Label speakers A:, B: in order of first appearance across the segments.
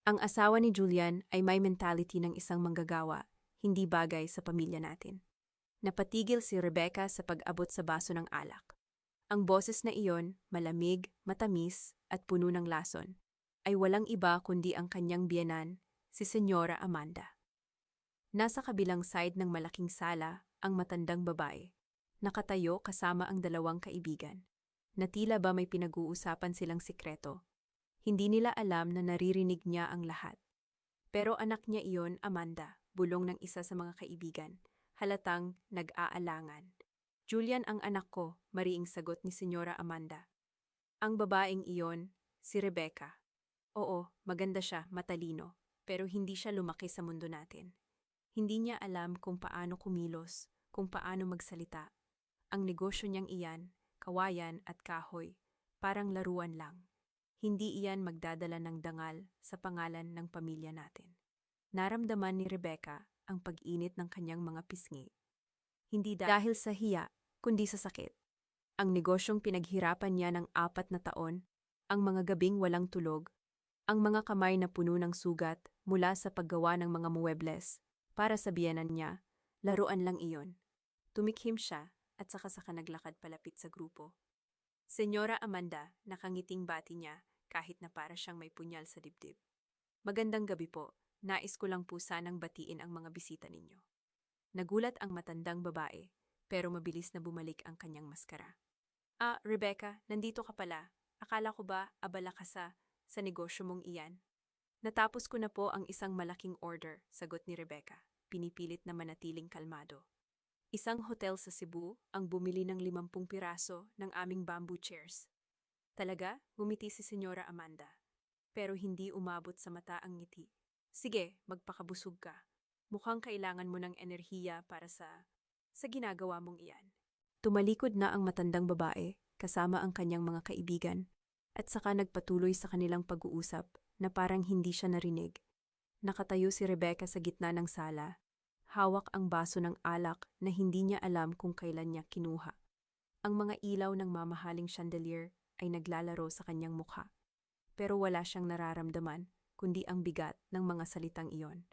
A: Ang asawa ni Julian ay may mentality ng isang manggagawa, hindi bagay sa pamilya natin. Napatigil si Rebecca sa pag-abot sa baso ng alak. Ang boses na iyon, malamig, matamis, at puno ng lason, ay walang iba kundi ang kanyang biyenan, si Senyora Amanda. Nasa kabilang side ng malaking sala, ang matandang babae. Nakatayo kasama ang dalawang kaibigan. Na tila ba may pinag-uusapan silang sikreto. Hindi nila alam na naririnig niya ang lahat. Pero anak niya iyon, Amanda, bulong ng isa sa mga kaibigan, halatang nag-aalangan. Julian ang anak ko, mariing sagot ni Senyora Amanda. Ang babaeng iyon, si Rebecca. Oo, maganda siya, matalino, pero hindi siya lumaki sa mundo natin. Hindi niya alam kung paano kumilos, kung paano magsalita. Ang negosyo niyang iyan, kawayan at kahoy, parang laruan lang. Hindi iyan magdadala ng dangal sa pangalan ng pamilya natin. Naramdaman ni Rebecca ang pag-init ng kanyang mga pisngi. Hindi dahil sa hiya, kundi sa sakit. Ang negosyong pinaghirapan niya ng 4 na taon, ang mga gabing walang tulog, ang mga kamay na puno ng sugat mula sa paggawa ng mga muebles, para sa biyenan niya, laruan lang iyon. Tumikhim siya at saka naglakad palapit sa grupo. Senyora Amanda, nakangiting bati niya kahit na para siyang may punyal sa dibdib. Magandang gabi po, nais ko lang po sanang batiin ang mga bisita ninyo. Nagulat ang matandang babae, pero mabilis na bumalik ang kanyang maskara. Ah, Rebecca, nandito ka pala. Akala ko ba abala ka sa negosyo mong iyan? Natapos ko na po ang isang malaking order, sagot ni Rebecca, pinipilit na manatiling kalmado. Isang hotel sa Cebu ang bumili ng 50 piraso ng aming bamboo chairs. Talaga? Ngumiti si Senyora Amanda. Pero hindi umabot sa mata ang ngiti. Sige, magpakabusog ka. Mukhang kailangan mo ng enerhiya para sa ginagawa mong iyan. Tumalikod na ang matandang babae, kasama ang kanyang mga kaibigan, at saka nagpatuloy sa kanilang pag-uusap na parang hindi siya narinig. Nakatayo si Rebecca sa gitna ng sala, hawak ang baso ng alak na hindi niya alam kung kailan niya kinuha. Ang mga ilaw ng mamahaling chandelier ay naglalaro sa kanyang mukha. Pero wala siyang nararamdaman, kundi ang bigat ng mga salitang iyon.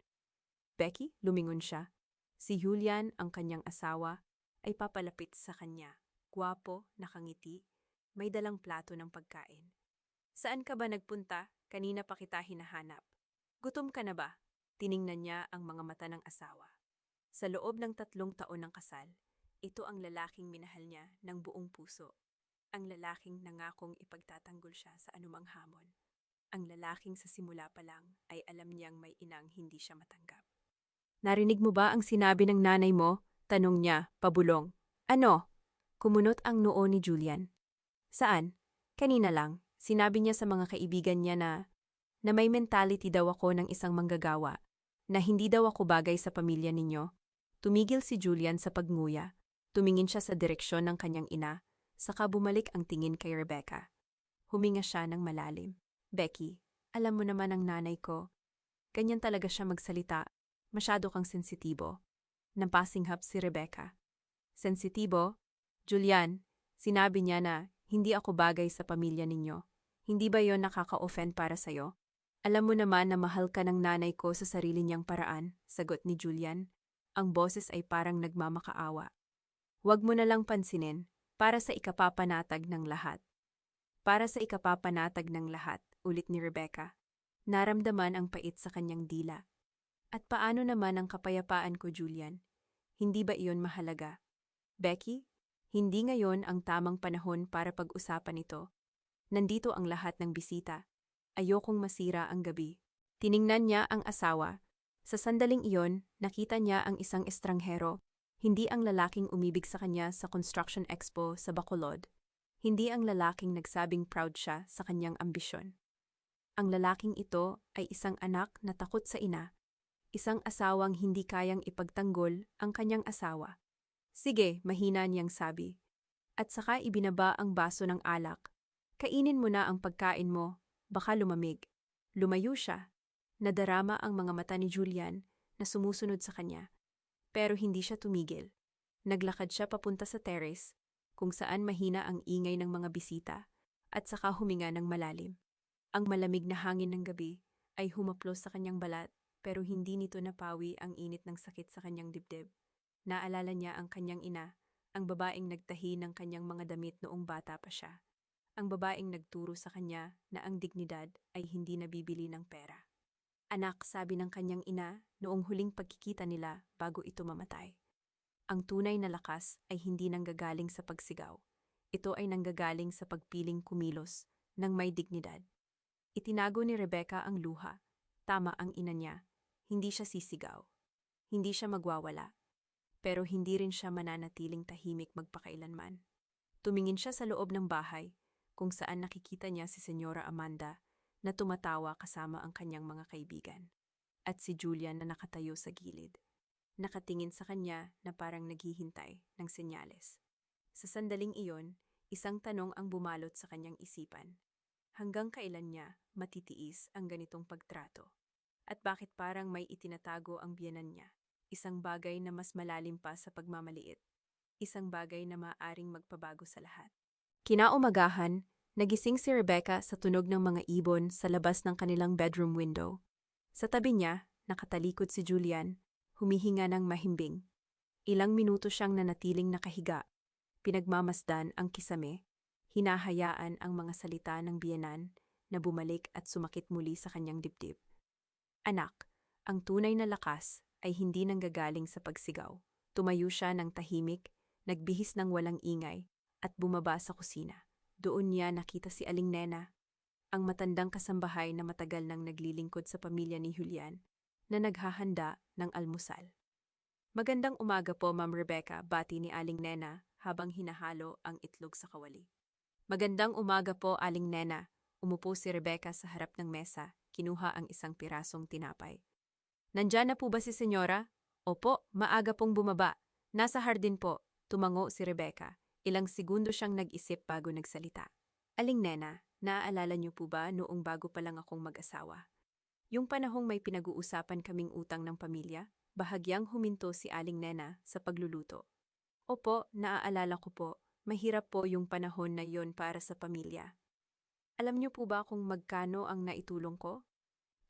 A: Becky, lumingon siya. Si Julian, ang kanyang asawa, ay papalapit sa kanya. Gwapo, nakangiti, may dalang plato ng pagkain. Saan ka ba nagpunta? Kanina pa kita hinahanap. Gutom ka na ba? Tiningnan niya ang mga mata ng asawa. Sa loob ng 3 taon ng kasal, ito ang lalaking minahal niya ng buong puso. Ang lalaking nangakong ipagtatanggol siya sa anumang hamon. Ang lalaking sa simula pa lang ay alam niyang may inang hindi siya matanggap. Narinig mo ba ang sinabi ng nanay mo? Tanong niya, pabulong. Ano? Kumunot ang noo ni Julian. Saan? Kanina lang, sinabi niya sa mga kaibigan niya na may mentality daw ako ng isang manggagawa, na hindi daw ako bagay sa pamilya ninyo. Tumigil si Julian sa pagnguya. Tumingin siya sa direksyon ng kanyang ina, saka bumalik ang tingin kay Rebecca. Huminga siya ng malalim. Becky, alam mo naman ang nanay ko. Ganyan talaga siya magsalita. Masyado kang sensitibo. Napasinghap si Rebecca. Sensitibo? Julian, sinabi niya na hindi ako bagay sa pamilya ninyo. Hindi ba yon nakaka-offend para sa'yo? Alam mo naman na mahal ka ng nanay ko sa sarili niyang paraan, sagot ni Julian. Ang boses ay parang nagmamakaawa. Huwag mo na lang pansinin, para sa ikapapanatag ng lahat. Para sa ikapapanatag ng lahat, ulit ni Rebecca. Naramdaman ang pait sa kanyang dila. At paano naman ang kapayapaan ko, Julian? Hindi ba iyon mahalaga? Becky, hindi ngayon ang tamang panahon para pag-usapan ito. Nandito ang lahat ng bisita. Ayokong masira ang gabi. Tiningnan niya ang asawa. Sa sandaling iyon, nakita niya ang isang estranghero. Hindi ang lalaking umibig sa kanya sa Construction Expo sa Bacolod. Hindi ang lalaking nagsabing proud siya sa kanyang ambisyon. Ang lalaking ito ay isang anak na takot sa ina. Isang asawang hindi kayang ipagtanggol ang kanyang asawa. Sige, mahina niyang sabi. At saka ibinaba ang baso ng alak. Kainin mo na ang pagkain mo, baka lumamig. Lumayo siya. Nadarama ang mga mata ni Julian na sumusunod sa kanya. Pero hindi siya tumigil. Naglakad siya papunta sa terrace, kung saan mahina ang ingay ng mga bisita, at saka huminga ng malalim. Ang malamig na hangin ng gabi ay humaplos sa kanyang balat, pero hindi nito napawi ang init ng sakit sa kanyang dibdib. Naalala niya ang kanyang ina, ang babaeng nagtahi ng kanyang mga damit noong bata pa siya. Ang babaeng nagturo sa kanya na ang dignidad ay hindi nabibili ng pera. Anak, sabi ng kanyang ina noong huling pagkikita nila bago ito mamatay. Ang tunay na lakas ay hindi nanggagaling sa pagsigaw. Ito ay nanggagaling sa pagpiling kumilos ng may dignidad. Itinago ni Rebecca ang luha. Tama ang ina niya. Hindi siya sisigaw. Hindi siya magwawala. Pero hindi rin siya mananatiling tahimik magpakailanman. Tumingin siya sa loob ng bahay, kung saan nakikita niya si Senyora Amanda na tumatawa kasama ang kanyang mga kaibigan. At si Julian na nakatayo sa gilid. Nakatingin sa kanya na parang naghihintay ng senyales. Sa sandaling iyon, isang tanong ang bumalot sa kanyang isipan. Hanggang kailan niya matitiis ang ganitong pagtrato? At bakit parang may itinatago ang biyenan niya? Isang bagay na mas malalim pa sa pagmamaliit. Isang bagay na maaaring magpabago sa lahat. Kinaumagahan, nagising si Rebecca sa tunog ng mga ibon sa labas ng kanilang bedroom window. Sa tabi niya, nakatalikod si Julian, humihinga ng mahimbing. Ilang minuto siyang nanatiling nakahiga. Pinagmamasdan ang kisame, hinahayaan ang mga salita ng biyenan na bumalik at sumakit muli sa kanyang dibdib. Anak, ang tunay na lakas ay hindi nanggagaling sa pagsigaw. Tumayo siya ng tahimik, nagbihis ng walang ingay, at bumaba sa kusina. Doon niya nakita si Aling Nena, ang matandang kasambahay na matagal nang naglilingkod sa pamilya ni Julian, na naghahanda ng almusal. Magandang umaga po, Ma'am Rebecca, bati ni Aling Nena habang hinahalo ang itlog sa kawali. Magandang umaga po, Aling Nena. Umupo si Rebecca sa harap ng mesa, kinuha ang isang pirasong tinapay. Nandyan na po ba si Senyora? Opo, maaga pong bumaba. Nasa hardin po, tumango si Rebecca. Ilang segundo siyang nag-isip bago nagsalita. Aling Nena, naaalala niyo po ba noong bago pa lang akong mag-asawa? Yung panahong may pinag-uusapan kaming utang ng pamilya, bahagyang huminto si Aling Nena sa pagluluto. Opo, naaalala ko po. Mahirap po yung panahon na yon para sa pamilya. Alam niyo po ba kung magkano ang naitulong ko?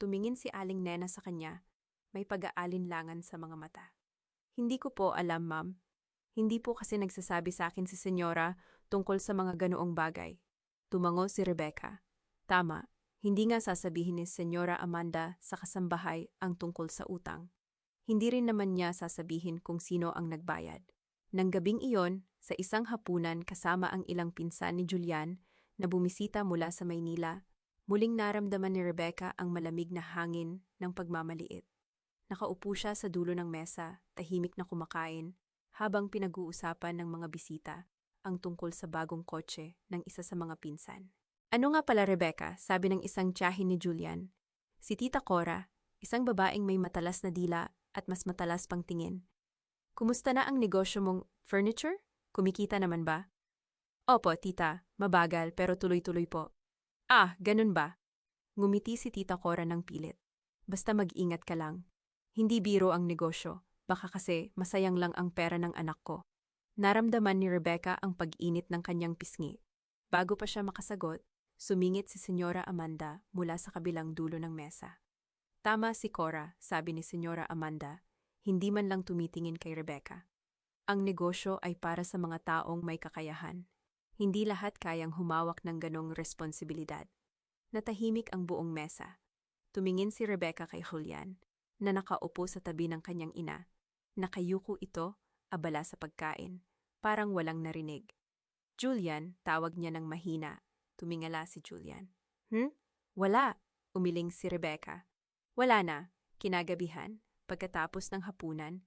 A: Tumingin si Aling Nena sa kanya. May pag-aalinlangan sa mga mata. Hindi ko po alam, ma'am. Hindi po kasi nagsasabi sa akin si Senyora tungkol sa mga ganoong bagay. Tumango si Rebecca. Tama, hindi nga sasabihin ni Senyora Amanda sa kasambahay ang tungkol sa utang. Hindi rin naman niya sasabihin kung sino ang nagbayad. Nang gabing iyon, sa isang hapunan kasama ang ilang pinsan ni Julian na bumisita mula sa Maynila, muling naramdaman ni Rebecca ang malamig na hangin ng pagmamaliit. Nakaupo siya sa dulo ng mesa, tahimik na kumakain, habang pinag-uusapan ng mga bisita ang tungkol sa bagong kotse ng isa sa mga pinsan. Ano nga pala, Rebecca, sabi ng isang tiyahin ni Julian. Si Tita Cora, isang babaeng may matalas na dila at mas matalas pang tingin. Kumusta na ang negosyo mong furniture? Kumikita naman ba? Opo, tita, mabagal pero tuloy-tuloy po. Ah, ganun ba? Ngumiti si Tita Cora ng pilit. Basta mag-ingat ka lang. Hindi biro ang negosyo, baka kasi masayang lang ang pera ng anak ko. Naramdaman ni Rebecca ang pag-init ng kanyang pisngi. Bago pa siya makasagot, sumingit si Senyora Amanda mula sa kabilang dulo ng mesa. Tama si Cora, sabi ni Senyora Amanda, hindi man lang tumitingin kay Rebecca. Ang negosyo ay para sa mga taong may kakayahan. Hindi lahat kayang humawak ng ganong responsibilidad. Natahimik ang buong mesa. Tumingin si Rebecca kay Julian, na nakaupo sa tabi ng kanyang ina. Nakayuko ito, abala sa pagkain, parang walang narinig. Julian, tawag niya ng mahina. Tumingala si Julian. Wala, umiling si Rebecca. Wala na, kinagabihan, pagkatapos ng hapunan,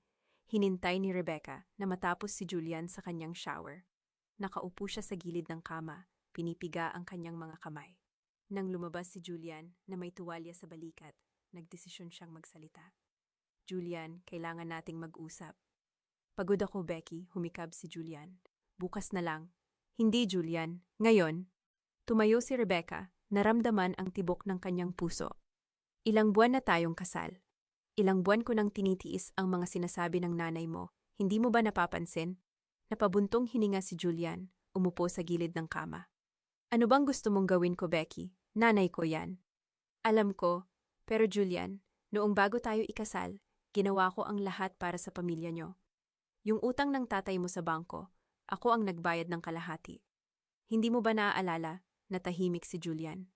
A: hinintay ni Rebecca na matapos si Julian sa kanyang shower. Nakaupo siya sa gilid ng kama, pinipiga ang kanyang mga kamay. Nang lumabas si Julian na may tuwalya sa balikat, nagdesisyon siyang magsalita. Julian, kailangan nating mag-usap. Pagod ako, Becky, humikab si Julian. Bukas na lang. Hindi, Julian. Ngayon. Tumayo si Rebecca, naramdaman ang tibok ng kanyang puso. Ilang buwan na tayong kasal. Ilang buwan ko nang tinitiis ang mga sinasabi ng nanay mo. Hindi mo ba napapansin? Napabuntong hininga si Julian, umupo sa gilid ng kama. Ano bang gusto mong gawin ko, Becky? Nanay ko yan. Alam ko, Pero Julian, noong bago tayo ikasal, ginawa ko ang lahat para sa pamilya nyo. Yung utang ng tatay mo sa bangko, ako ang nagbayad ng kalahati. Hindi mo ba naaalala na tahimik si Julian?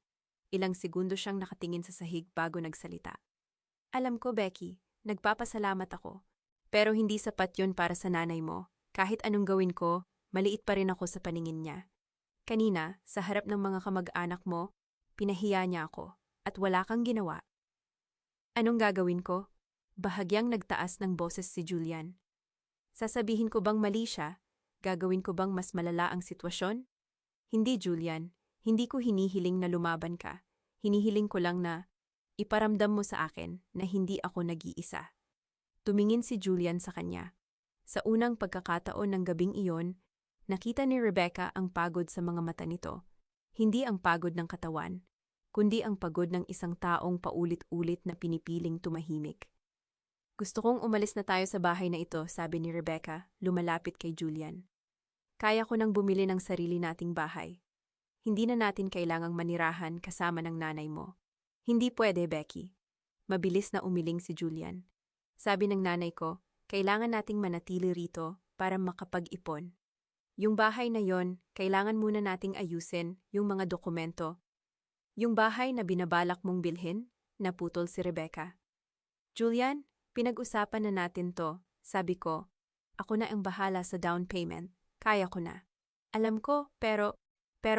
A: Ilang segundo siyang nakatingin sa sahig bago nagsalita. Alam ko, Becky, nagpapasalamat ako. Pero hindi sapat yun para sa nanay mo. Kahit anong gawin ko, maliit pa rin ako sa paningin niya. Kanina, sa harap ng mga kamag-anak mo, pinahiya niya ako at wala kang ginawa. Anong gagawin ko? Bahagyang nagtaas ng boses si Julian. Sasabihin ko bang mali siya? Gagawin ko bang mas malala ang sitwasyon? Hindi, Julian. Hindi ko hinihiling na lumaban ka. Hinihiling ko lang na iparamdam mo sa akin na hindi ako nag-iisa. Tumingin si Julian sa kanya. Sa unang pagkakataon ng gabing iyon, nakita ni Rebecca ang pagod sa mga mata nito. Hindi ang pagod ng katawan, kundi ang pagod ng isang taong paulit-ulit na pinipiling tumahimik. Gusto kong umalis na tayo sa bahay na ito, sabi ni Rebecca, lumalapit kay Julian. Kaya ko nang bumili ng sarili nating bahay. Hindi na natin kailangang manirahan kasama ng nanay mo. Hindi pwede, Becky. Mabilis na umiling si Julian. Sabi ng nanay ko, kailangan nating manatili rito para makapag-ipon. Yung bahay na yon, kailangan muna nating ayusin yung mga dokumento. Yung bahay na binabalak mong bilhin, naputol si Rebecca. Julian, pinag-usapan na natin to, sabi ko. Ako na ang bahala sa down payment, kaya ko na. Alam ko, pero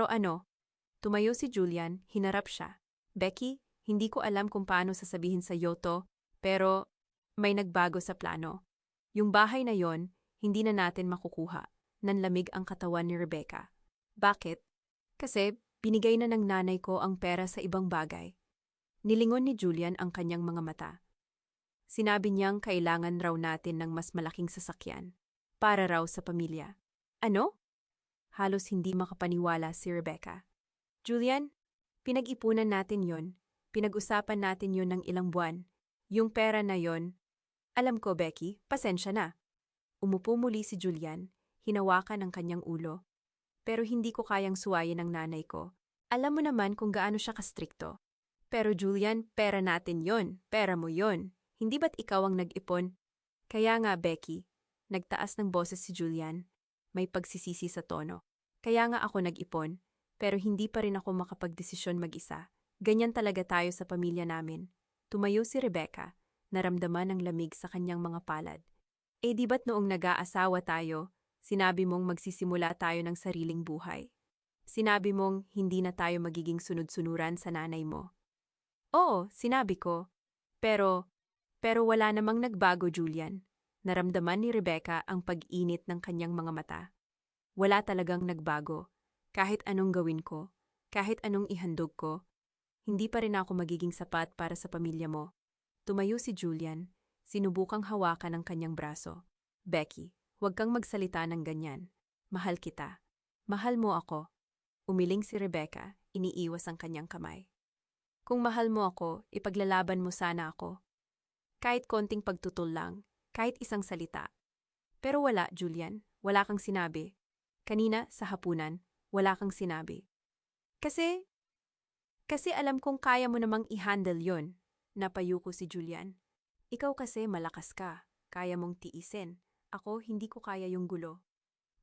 A: ano? Tumayo si Julian, hinarap siya. Becky, hindi ko alam kung paano sasabihin sa to, pero may nagbago sa plano. Yung bahay na yon, hindi na natin makukuha. Nanlamig ang katawan ni Rebecca. Bakit? Kasi binigay na ng nanay ko ang pera sa ibang bagay. Nilingon ni Julian ang kanyang mga mata. Sinabi niyang kailangan raw natin ng mas malaking sasakyan. Para raw sa pamilya. Ano? Halos hindi makapaniwala si Rebecca. Julian, pinag-ipunan natin yon. Pinag-usapan natin yon ng ilang buwan. Yung pera na yon. Alam ko, Becky, pasensya na. Umupo muli si Julian, hinawakan ang kanyang ulo. Pero hindi ko kayang suwayin ang nanay ko. Alam mo naman kung gaano siya kastrikto. Pero Julian, pera natin yon. Pera mo yon. Hindi ba't ikaw ang nag-ipon? Kaya nga, Becky, nagtaas ng boses si Julian. May pagsisisi sa tono. Kaya nga ako nag-ipon, pero hindi pa rin ako makapagdesisyon mag-isa. Ganyan talaga tayo sa pamilya namin. Tumayo si Rebecca. Naramdaman ang lamig sa kanyang mga palad. Di ba't noong nag-aasawa tayo, sinabi mong magsisimula tayo ng sariling buhay? Sinabi mong hindi na tayo magiging sunod-sunuran sa nanay mo. Oo, sinabi ko. Pero wala namang nagbago, Julian. Naramdaman ni Rebecca ang pag-init ng kanyang mga mata. Wala talagang nagbago. Kahit anong gawin ko, kahit anong ihandog ko, hindi pa rin ako magiging sapat para sa pamilya mo. Tumayo si Julian, sinubukang hawakan ang kanyang braso. Becky, huwag kang magsalita ng ganyan. Mahal kita. Mahal mo ako. Umiling si Rebecca, iniiwas ang kanyang kamay. Kung mahal mo ako, ipaglalaban mo sana ako. Kahit konting pagtutol lang, kahit isang salita. Pero wala, Julian, wala kang sinabi. Kanina, sa hapunan, wala kang sinabi. Kasi alam kong kaya mo namang i-handle yon. Napayuko si Julian. Ikaw kasi malakas ka, kaya mong tiisin. Ako hindi ko kaya yung gulo.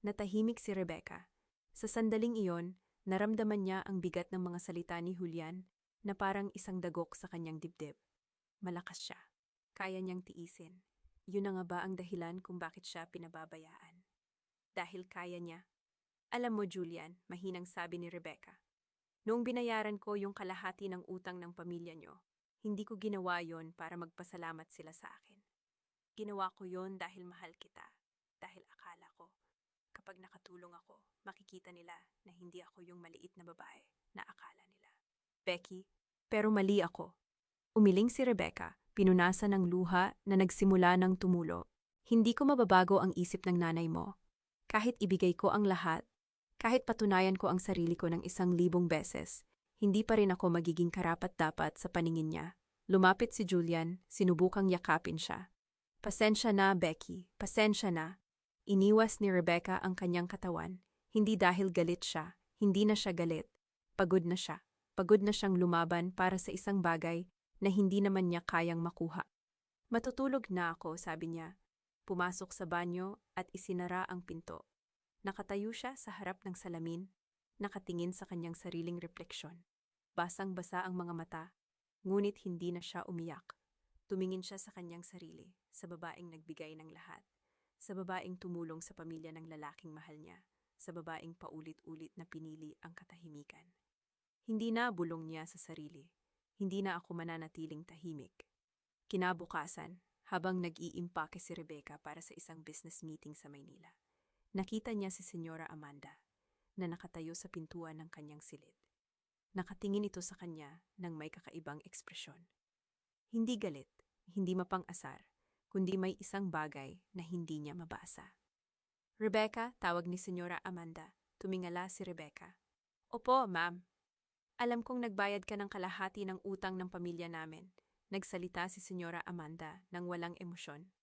A: Natahimik si Rebecca. Sa sandaling iyon, naramdaman niya ang bigat ng mga salita ni Julian na parang isang dagok sa kanyang dibdib. Malakas siya. Kaya niyang tiisin. Yun na nga ba ang dahilan kung bakit siya pinababayaan? Dahil kaya niya. Alam mo, Julian, mahinang sabi ni Rebecca. Noong binayaran ko yung kalahati ng utang ng pamilya niyo, hindi ko ginawa yon para magpasalamat sila sa akin. Ginawa ko yon dahil mahal kita. Dahil akala ko, kapag nakatulong ako, makikita nila na hindi ako yung maliit na babae na akala nila. Becky, pero mali ako. Umiling si Rebecca, pinunasan ng luha na nagsimula ng tumulo. Hindi ko mababago ang isip ng nanay mo. Kahit ibigay ko ang lahat, kahit patunayan ko ang sarili ko ng 1,000 beses, hindi pa rin ako magiging karapat-dapat sa paningin niya. Lumapit si Julian, sinubukang yakapin siya. Pasensya na, Becky, pasensya na. Iniwas ni Rebecca ang kanyang katawan. Hindi dahil galit siya, hindi na siya galit. Pagod na siya. Pagod na siyang lumaban para sa isang bagay na hindi naman niya kayang makuha. Matutulog na ako, sabi niya. Pumasok sa banyo at isinara ang pinto. Nakatayo siya sa harap ng salamin, nakatingin sa kanyang sariling refleksyon. Basang-basa ang mga mata, ngunit hindi na siya umiyak. Tumingin siya sa kanyang sarili, sa babaeng nagbigay ng lahat, sa babaeng tumulong sa pamilya ng lalaking mahal niya, sa babaeng paulit-ulit na pinili ang katahimikan. Hindi na bulong niya sa sarili, hindi na ako mananatiling tahimik. Kinabukasan, habang nag-iimpake si Rebecca para sa isang business meeting sa Maynila, nakita niya si Senyora Amanda na nakatayo sa pintuan ng kanyang silid. Nakatingin ito sa kanya ng may kakaibang ekspresyon. Hindi galit, hindi mapang-asar, kundi may isang bagay na hindi niya mabasa. Rebecca, tawag ni Senyora Amanda. Tumingala si Rebecca. Opo, ma'am. Alam kong nagbayad ka ng kalahati ng utang ng pamilya namin. Nagsalita si Senyora Amanda nang walang emosyon.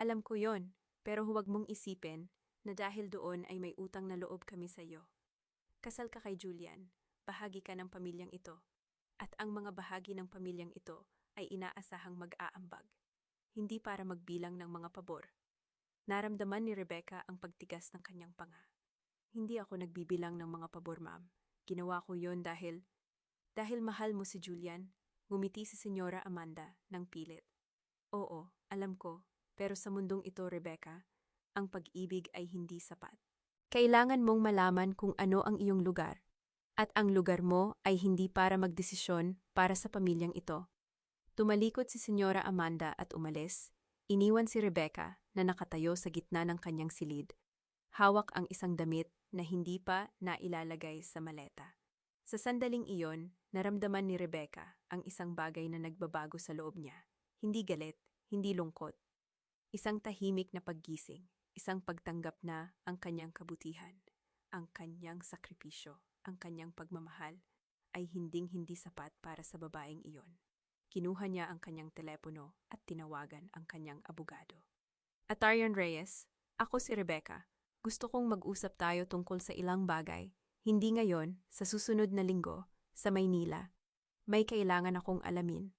A: Alam ko yon, pero huwag mong isipin na dahil doon ay may utang na loob kami sa iyo. Kasal ka kay Julian, bahagi ka ng pamilyang ito, at ang mga bahagi ng pamilyang ito ay inaasahang mag-aambag, hindi para magbilang ng mga pabor. Naramdaman ni Rebecca ang pagtigas ng kanyang panga. Hindi ako nagbibilang ng mga pabor, ma'am. Ginawa ko yon dahil mahal mo si Julian, ngumiti si Senyora Amanda ng pilit. Oo, alam ko, pero sa mundong ito, Rebecca, ang pag-ibig ay hindi sapat. Kailangan mong malaman kung ano ang iyong lugar, at ang lugar mo ay hindi para magdesisyon para sa pamilyang ito. Tumalikod si Senyora Amanda at umalis, iniwan si Rebecca na nakatayo sa gitna ng kanyang silid. Hawak ang isang damit na hindi pa nailalagay sa maleta. Sa sandaling iyon, naramdaman ni Rebecca ang isang bagay na nagbabago sa loob niya. Hindi galit, hindi lungkot. Isang tahimik na paggising, isang pagtanggap na ang kanyang kabutihan, ang kanyang sakripisyo, ang kanyang pagmamahal ay hinding-hindi sapat para sa babaeng iyon. Kinuha niya ang kanyang telepono at tinawagan ang kanyang abogado. Atarian Reyes, ako si Rebecca. Gusto kong mag-usap tayo tungkol sa ilang bagay. Hindi ngayon, sa susunod na linggo, sa Maynila. May kailangan akong alamin.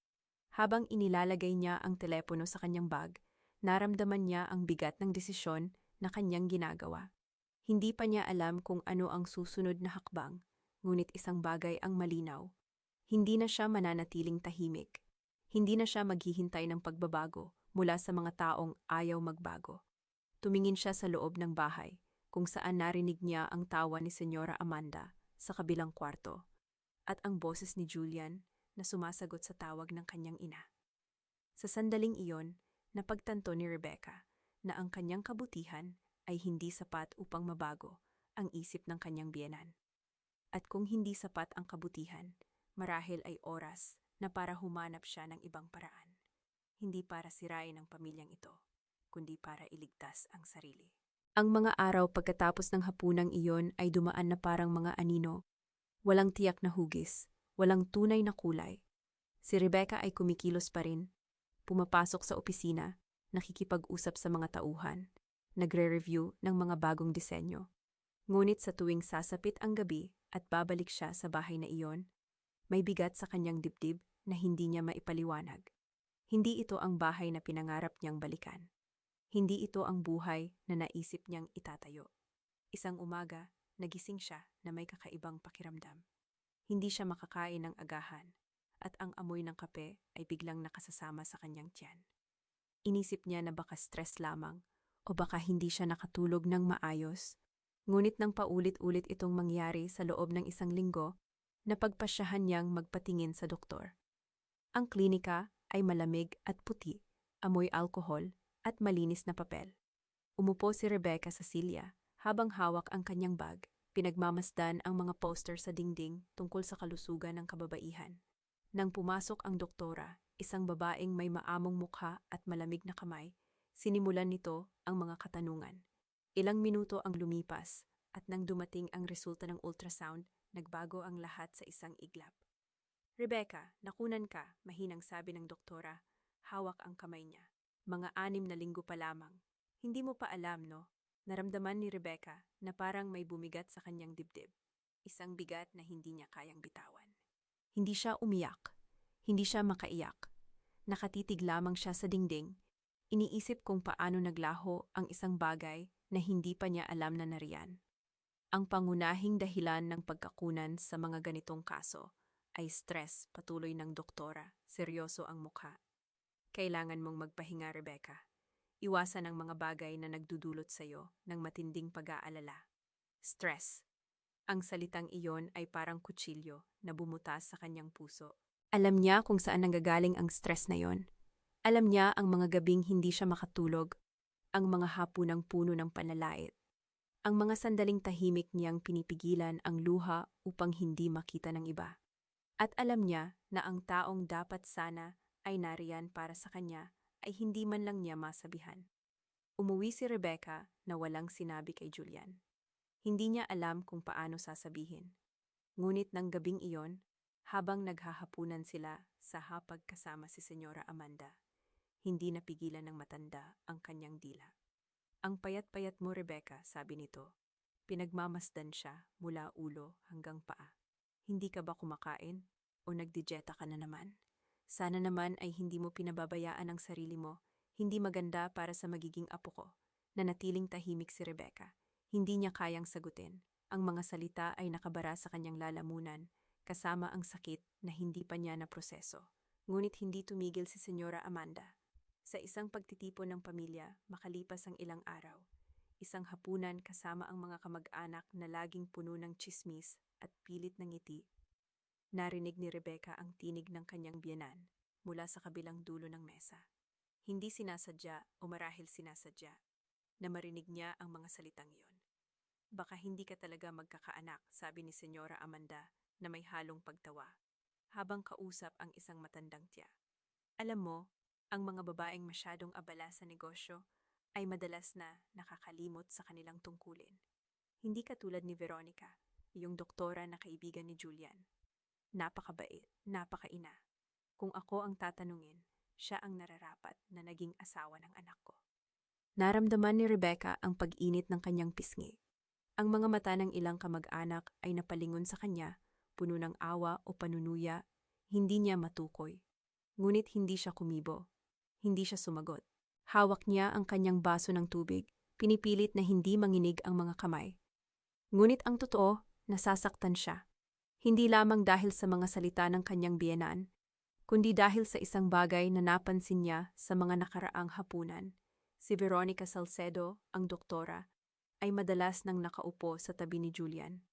A: Habang inilalagay niya ang telepono sa kanyang bag, naramdaman niya ang bigat ng desisyon na kanyang ginagawa. Hindi pa niya alam kung ano ang susunod na hakbang, ngunit isang bagay ang malinaw. Hindi na siya mananatiling tahimik. Hindi na siya maghihintay ng pagbabago mula sa mga taong ayaw magbago. Tumingin siya sa loob ng bahay, kung saan narinig niya ang tawa ni Senyora Amanda sa kabilang kwarto, at ang boses ni Julian na sumasagot sa tawag ng kanyang ina. Sa sandaling iyon, napagtanto ni Rebecca na ang kanyang kabutihan ay hindi sapat upang mabago ang isip ng kanyang biyenan. At kung hindi sapat ang kabutihan, marahil ay oras na para humanap siya ng ibang paraan. Hindi para sirain ang pamilyang ito, kundi para iligtas ang sarili. Ang mga araw pagkatapos ng hapunang iyon ay dumaan na parang mga anino. Walang tiyak na hugis, walang tunay na kulay. Si Rebecca ay kumikilos pa rin. Pumapasok sa opisina, nakikipag-usap sa mga tauhan, nagre-review ng mga bagong disenyo. Ngunit sa tuwing sasapit ang gabi at babalik siya sa bahay na iyon, may bigat sa kanyang dibdib na hindi niya maipaliwanag. Hindi ito ang bahay na pinangarap niyang balikan. Hindi ito ang buhay na naisip niyang itatayo. Isang umaga, nagising siya na may kakaibang pakiramdam. Hindi siya makakain ng agahan, at ang amoy ng kape ay biglang nakasasama sa kanyang tiyan. Inisip niya na baka stress lamang o baka hindi siya nakatulog ng maayos. Ngunit nang paulit-ulit itong mangyari sa loob ng isang linggo, napagpasyahan niyang magpatingin sa doktor. Ang klinika ay malamig at puti, amoy alkohol at malinis na papel. Umupo si Rebecca sa silya habang hawak ang kanyang bag, pinagmamasdan ang mga poster sa dingding tungkol sa kalusugan ng kababaihan. Nang pumasok ang doktora, isang babaeng may maamong mukha at malamig na kamay, sinimulan nito ang mga katanungan. Ilang minuto ang lumipas at nang dumating ang resulta ng ultrasound, nagbago ang lahat sa isang iglap. Rebecca, nakunan ka, mahinang sabi ng doktora. Hawak ang kamay niya. Mga 6 na linggo pa lamang. Hindi mo pa alam, no? Naramdaman ni Rebecca na parang may bumigat sa kanyang dibdib. Isang bigat na hindi niya kayang bitawan. Hindi siya umiyak. Hindi siya makaiyak. Nakatitig lamang siya sa dingding. Iniisip kung paano naglaho ang isang bagay na hindi pa niya alam na nariyan. Ang pangunahing dahilan ng pagkakunan sa mga ganitong kaso ay stress, patuloy ng doktora. Seryoso ang mukha. Kailangan mong magpahinga, Rebecca. Iwasan ang mga bagay na nagdudulot sa iyo ng matinding pag-aalala. Stress. Ang salitang iyon ay parang kutsilyo na bumutas sa kanyang puso. Alam niya kung saan nanggagaling ang stress na yon. Alam niya ang mga gabing hindi siya makatulog, ang mga hapunang puno ng panlalait. Ang mga sandaling tahimik niyang pinipigilan ang luha upang hindi makita ng iba. At alam niya na ang taong dapat sana ay nariyan para sa kanya ay hindi man lang niya masabihan. Umuwi si Rebecca na walang sinabi kay Julian. Hindi niya alam kung paano sasabihin. Ngunit ng gabing iyon, habang naghahapunan sila sa hapag kasama si Senyora Amanda, hindi napigilan ng matanda ang kanyang dila. Ang payat-payat mo, Rebecca, sabi nito. Pinagmamasdan siya mula ulo hanggang paa. Hindi ka ba kumakain? O nagdidieta ka na naman? Sana naman ay hindi mo pinababayaan ang sarili mo. Hindi maganda para sa magiging apo ko. Nanatiling tahimik si Rebecca. Hindi niya kayang sagutin. Ang mga salita ay nakabara sa kanyang lalamunan, kasama ang sakit na hindi pa niya naproseso. Ngunit hindi tumigil si Senyora Amanda. Sa isang pagtitipon ng pamilya, makalipas ang ilang araw, isang hapunan kasama ang mga kamag-anak na laging puno ng tsismis at pilit ng ngiti, narinig ni Rebecca ang tinig ng kanyang biyenan mula sa kabilang dulo ng mesa. Hindi sinasadya o marahil sinasadya na marinig niya ang mga salitang iyon. Baka hindi ka talaga magkakaanak, sabi ni Senyora Amanda na may halong pagtawa, habang kausap ang isang matandang tiya. Alam mo, ang mga babaeng masyadong abala sa negosyo ay madalas na nakakalimot sa kanilang tungkulin. Hindi katulad ni Veronica, yung doktora na kaibigan ni Julian. Napakabait, napakaina. Kung ako ang tatanungin, siya ang nararapat na naging asawa ng anak ko. Naramdaman ni Rebecca ang pag-init ng kanyang pisngi. Ang mga mata ng ilang kamag-anak ay napalingon sa kanya, puno ng awa o panunuya, hindi niya matukoy. Ngunit hindi siya kumibo. Hindi siya sumagot. Hawak niya ang kanyang baso ng tubig, pinipilit na hindi manginig ang mga kamay. Ngunit ang totoo, nasasaktan siya. Hindi lamang dahil sa mga salita ng kanyang biyenan, kundi dahil sa isang bagay na napansin niya sa mga nakaraang hapunan. Si Veronica Salcedo, ang doktora, ay madalas nang nakaupo sa tabi ni Julian.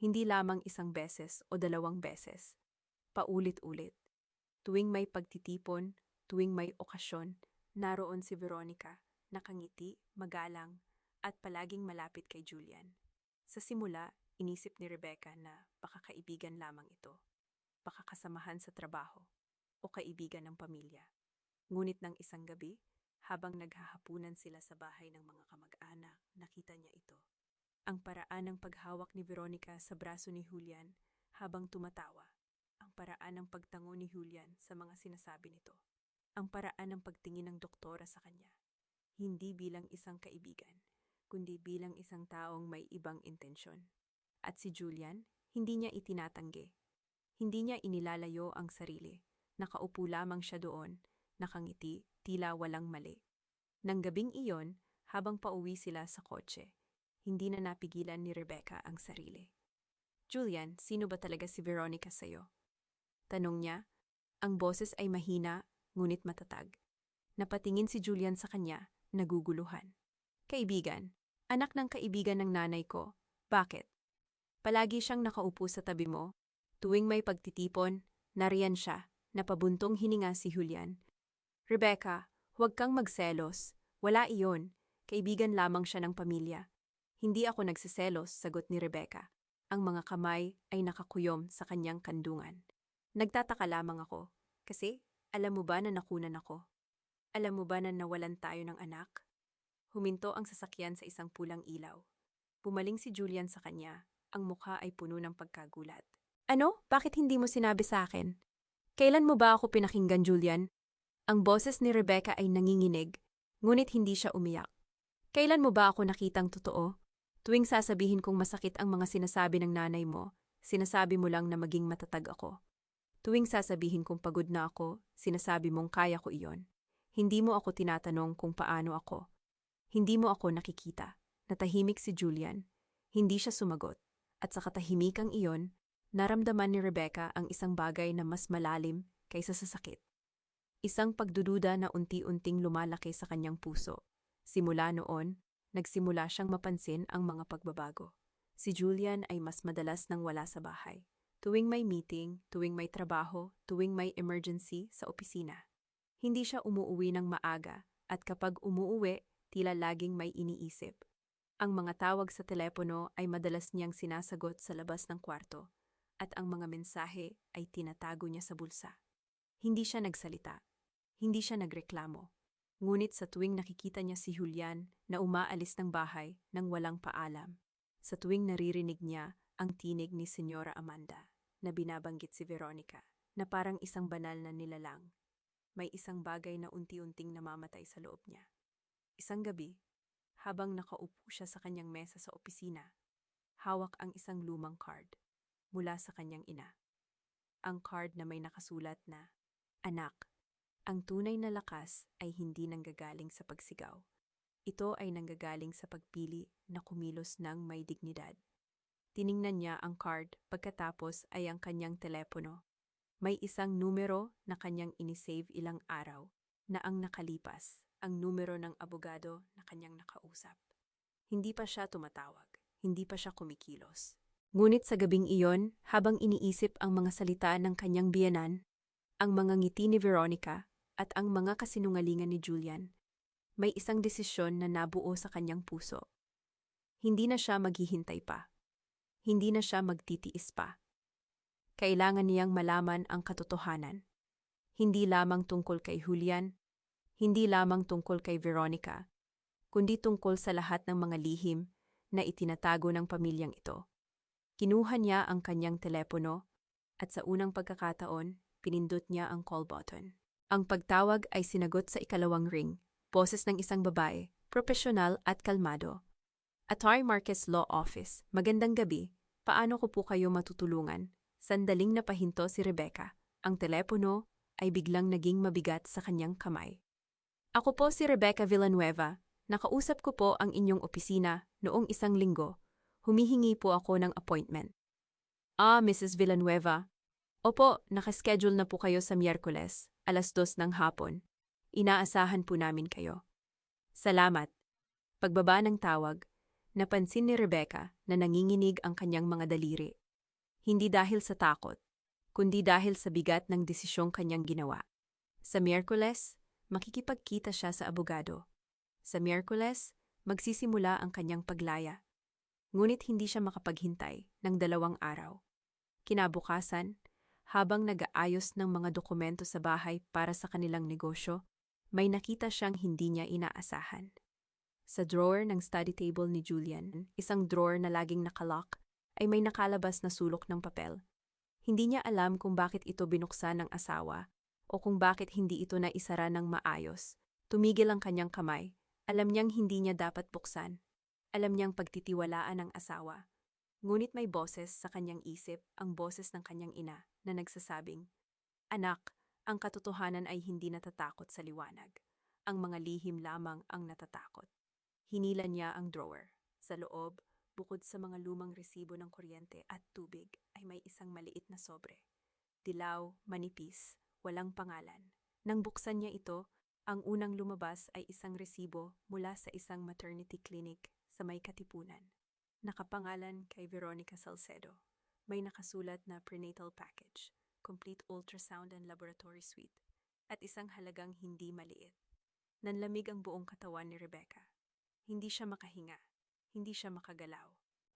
A: Hindi lamang isang beses o dalawang beses. Paulit-ulit. Tuwing may pagtitipon, tuwing may okasyon, naroon si Veronica, nakangiti, magalang, at palaging malapit kay Julian. Sa simula, inisip ni Rebecca na baka kaibigan lamang ito, baka kasamahan sa trabaho, o kaibigan ng pamilya. Ngunit ng isang gabi, habang naghahapunan sila sa bahay ng mga kamag-anak, nakita niya ito. Ang paraan ng paghawak ni Veronica sa braso ni Julian habang tumatawa. Ang paraan ng pagtango ni Julian sa mga sinasabi nito. Ang paraan ng pagtingin ng doktora sa kanya. Hindi bilang isang kaibigan, kundi bilang isang taong may ibang intensyon. At si Julian, hindi niya itinatanggi. Hindi niya inilalayo ang sarili. Nakaupo lamang siya doon, nakangiti, tila walang mali. Nang gabing iyon, habang pauwi sila sa kotse, hindi na napigilan ni Rebecca ang sarili. Julian, sino ba talaga si Veronica sa'yo? Tanong niya. Ang boses ay mahina, ngunit matatag. Napatingin si Julian sa kanya, naguguluhan. Kaibigan, anak ng kaibigan ng nanay ko. Bakit? Palagi siyang nakaupo sa tabi mo. Tuwing may pagtitipon, nariyan siya, napabuntong hininga si Julian. Rebecca, huwag kang magselos. Wala iyon. Kaibigan lamang siya ng pamilya. Hindi ako nagsiselos, sagot ni Rebecca. Ang mga kamay ay nakakuyom sa kanyang kandungan. Nagtataka lamang ako. Kasi, alam mo ba na nakunan ako? Alam mo ba na nawalan tayo ng anak? Huminto ang sasakyan sa isang pulang ilaw. Pumaling si Julian sa kanya. Ang mukha ay puno ng pagkagulat. Ano? Bakit hindi mo sinabi sa akin? Kailan mo ba ako pinakinggan, Julian? Ang boses ni Rebecca ay nanginginig, ngunit hindi siya umiyak. Kailan mo ba ako nakitang totoo? Tuwing sasabihin kong masakit ang mga sinasabi ng nanay mo, sinasabi mo lang na maging matatag ako. Tuwing sasabihin kong pagod na ako, sinasabi mong kaya ko iyon. Hindi mo ako tinatanong kung paano ako. Hindi mo ako nakikita. Natahimik si Julian. Hindi siya sumagot. At sa katahimikang iyon, naramdaman ni Rebecca ang isang bagay na mas malalim kaysa sa sakit. Isang pagdududa na unti-unting lumalaki sa kanyang puso. Simula noon, nagsimula siyang mapansin ang mga pagbabago. Si Julian ay mas madalas nang wala sa bahay. Tuwing may meeting, tuwing may trabaho, tuwing may emergency sa opisina. Hindi siya umuuwi ng maaga at kapag umuuwi, tila laging may iniisip. Ang mga tawag sa telepono ay madalas niyang sinasagot sa labas ng kwarto at ang mga mensahe ay tinatago niya sa bulsa. Hindi siya nagsalita. Hindi siya nagreklamo. Ngunit sa tuwing nakikita niya si Julian na umaalis ng bahay nang walang paalam, sa tuwing naririnig niya ang tinig ni Senyora Amanda na binabanggit si Veronica na parang isang banal na nilalang, may isang bagay na unti-unting namamatay sa loob niya. Isang gabi, habang nakaupo siya sa kanyang mesa sa opisina, hawak ang isang lumang card mula sa kanyang ina. Ang card na may nakasulat na, "Anak, ang tunay na lakas ay hindi nanggagaling sa pagsigaw. Ito ay nanggagaling sa pagpili na kumilos ng may dignidad." Tiningnan niya ang card pagkatapos ay ang kanyang telepono. May isang numero na kanyang inisave ilang araw na ang nakalipas, ang numero ng abogado na kanyang nakausap. Hindi pa siya tumatawag, hindi pa siya kumikilos. Ngunit sa gabing iyon, habang iniisip ang mga salita ng kanyang biyenan, ang mga ngiti ni Veronica at ang mga kasinungalingan ni Julian, may isang desisyon na nabuo sa kanyang puso. Hindi na siya maghihintay pa. Hindi na siya magtitiis pa. Kailangan niyang malaman ang katotohanan. Hindi lamang tungkol kay Julian, hindi lamang tungkol kay Veronica, kundi tungkol sa lahat ng mga lihim na itinatago ng pamilyang ito. Kinuha niya ang kanyang telepono at sa unang pagkakataon, pinindot niya ang call button. Ang pagtawag ay sinagot sa ikalawang ring, boses ng isang babae, profesional at kalmado. Attorney Marquez Law Office, magandang gabi. Paano ko po kayo matutulungan? Sandaling napahinto si Rebecca. Ang telepono ay biglang naging mabigat sa kanyang kamay. Ako po si Rebecca Villanueva. Nakausap ko po ang inyong opisina noong isang linggo. Humihingi po ako ng appointment. Mrs. Villanueva. Opo, nakaschedule na po kayo sa Miyerkules, 2:00 ng hapon. Inaasahan po namin kayo. Salamat. Pagbaba ng tawag, napansin ni Rebecca na nanginginig ang kanyang mga daliri. Hindi dahil sa takot, kundi dahil sa bigat ng desisyong kanyang ginawa. Sa Miyerkules, makikipagkita siya sa abogado. Sa Miyerkules, magsisimula ang kanyang paglaya. Ngunit hindi siya makapaghintay ng 2 araw. Kinabukasan, habang nag-aayos ng mga dokumento sa bahay para sa kanilang negosyo, may nakita siyang hindi niya inaasahan. Sa drawer ng study table ni Julian, isang drawer na laging nakalock, ay may nakalabas na sulok ng papel. Hindi niya alam kung bakit ito binuksan ng asawa o kung bakit hindi ito naisara ng maayos. Tumigil ang kanyang kamay. Alam niyang hindi niya dapat buksan. Alam niyang pagtitiwalaan ng asawa. Ngunit may boses sa kanyang isip, ang boses ng kanyang ina, na nagsasabing, "Anak, ang katotohanan ay hindi natatakot sa liwanag. Ang mga lihim lamang ang natatakot." Hinila niya ang drawer. Sa loob, bukod sa mga lumang resibo ng kuryente at tubig, ay may isang maliit na sobre. Dilaw, manipis, walang pangalan. Nang buksan niya ito, ang unang lumabas ay isang resibo mula sa isang maternity clinic sa may Katipunan. Nakapangalan kay Veronica Salcedo. May nakasulat na prenatal package, complete ultrasound and laboratory suite, at isang halagang hindi maliit. Nanlamig ang buong katawan ni Rebecca. Hindi siya makahinga. Hindi siya makagalaw.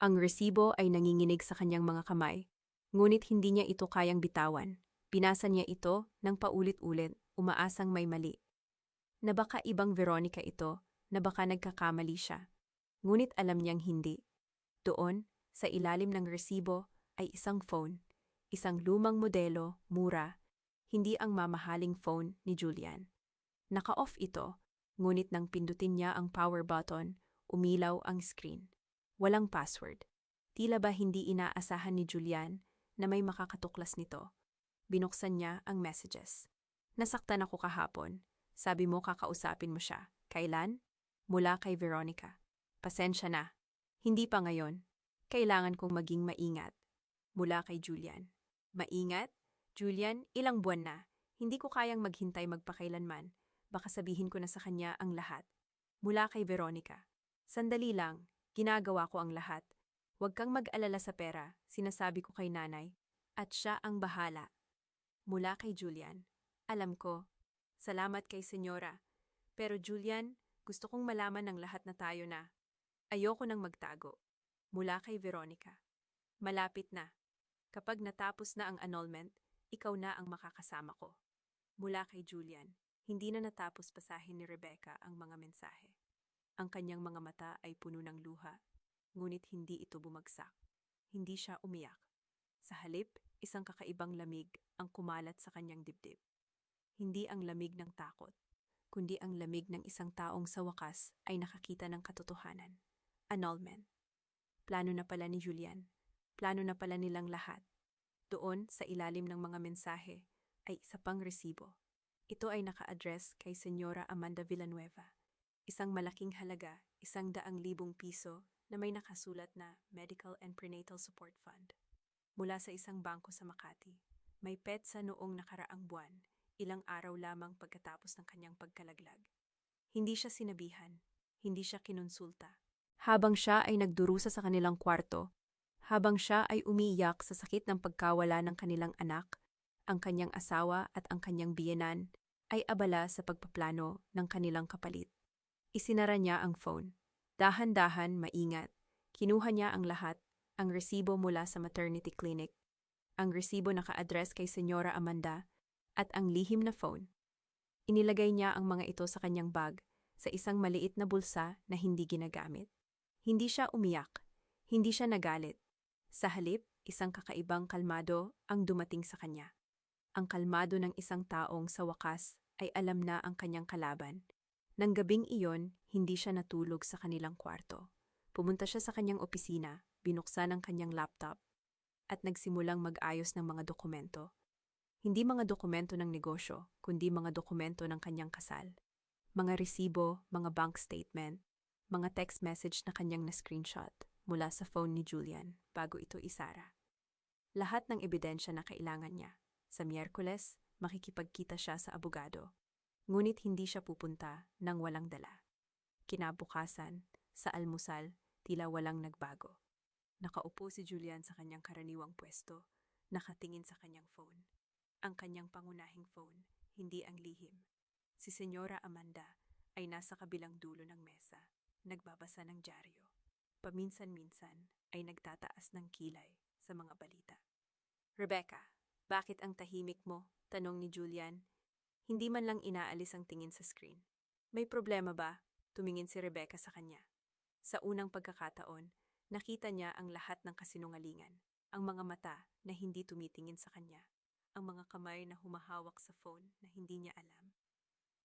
A: Ang resibo ay nanginginig sa kanyang mga kamay, ngunit hindi niya ito kayang bitawan. Binasa niya ito ng paulit-ulit, umaasang may mali. Na baka ibang Veronica ito, na baka nagkakamali siya. Ngunit alam niyang hindi. Doon, sa ilalim ng resibo, ay isang phone. Isang lumang modelo, mura, hindi ang mamahaling phone ni Julian. Naka-off ito, ngunit nang pindutin niya ang power button, umilaw ang screen. Walang password. Tila ba hindi inaasahan ni Julian na may makakatuklas nito. Binuksan niya ang messages. Nasaktan ako kahapon. Sabi mo kakausapin mo siya. Kailan? Mula kay Veronica. Pasensya na. Hindi pa ngayon. Kailangan kong maging maingat. Mula kay Julian. Maingat? Julian, ilang buwan na. Hindi ko kayang maghintay magpakailanman. Baka sabihin ko na sa kanya ang lahat. Mula kay Veronica. Sandali lang. Ginagawa ko ang lahat. Huwag kang mag-alala sa pera. Sinasabi ko kay nanay. At siya ang bahala. Mula kay Julian. Alam ko. Salamat kay Senyora. Pero Julian, gusto kong malaman ng lahat na tayo na. Ayoko nang magtago. Mula kay Veronica. Malapit na. Kapag natapos na ang annulment, ikaw na ang makakasama ko. Mula kay Julian. Hindi na natapos basahin ni Rebecca ang mga mensahe. Ang kanyang mga mata ay puno ng luha, ngunit hindi ito bumagsak. Hindi siya umiyak. Sa halip, isang kakaibang lamig ang kumalat sa kanyang dibdib. Hindi ang lamig ng takot, kundi ang lamig ng isang taong sa wakas ay nakakita ng katotohanan. Annulment. Plano na pala ni Julian. Plano na pala nilang lahat. Doon, sa ilalim ng mga mensahe, ay isa pang resibo. Ito ay naka-address kay Senyora Amanda Villanueva. Isang malaking halaga, 100,000 piso na may nakasulat na Medical and Prenatal Support Fund. Mula sa isang bangko sa Makati. May petsa noong nakaraang buwan, ilang araw lamang pagkatapos ng kanyang pagkalaglag. Hindi siya sinabihan, hindi siya kinonsulta. Habang siya ay nagdurusa sa kanilang kwarto, habang siya ay umiiyak sa sakit ng pagkawala ng kanilang anak, ang kanyang asawa at ang kanyang biyenan ay abala sa pagpaplano ng kanilang kapalit. Isinara niya ang phone. Dahan-dahan, maingat. Kinuha niya ang lahat, ang resibo mula sa maternity clinic, ang resibo naka-address kay Senyora Amanda, at ang lihim na phone. Inilagay niya ang mga ito sa kanyang bag, sa isang maliit na bulsa na hindi ginagamit. Hindi siya umiyak, hindi siya nagalit. Sa halip, isang kakaibang kalmado ang dumating sa kanya. Ang kalmado ng isang taong sa wakas ay alam na ang kanyang kalaban. Nang gabing iyon, hindi siya natulog sa kanilang kwarto. Pumunta siya sa kanyang opisina, binuksan ang kanyang laptop, at nagsimulang mag-ayos ng mga dokumento. Hindi mga dokumento ng negosyo, kundi mga dokumento ng kanyang kasal. Mga resibo, mga bank statement, mga text message na kanyang na-screenshot mula sa phone ni Julian bago ito isara. Lahat ng ebidensya na kailangan niya. Sa Miyerkules, makikipagkita siya sa abogado. Ngunit hindi siya pupunta nang walang dala. Kinabukasan, sa almusal, tila walang nagbago. Nakaupo si Julian sa kanyang karaniwang pwesto, nakatingin sa kanyang phone. Ang kanyang pangunahing phone, hindi ang lihim. Si Senyora Amanda ay nasa kabilang dulo ng mesa, nagbabasa ng dyaryo. Paminsan-minsan ay nagtataas ng kilay sa mga balita. Rebecca, bakit ang tahimik mo? Tanong ni Julian. Hindi man lang inaalis ang tingin sa screen. May problema ba? Tumingin si Rebecca sa kanya. Sa unang pagkakataon, nakita niya ang lahat ng kasinungalingan. Ang mga mata na hindi tumitingin sa kanya. Ang mga kamay na humahawak sa phone na hindi niya alam.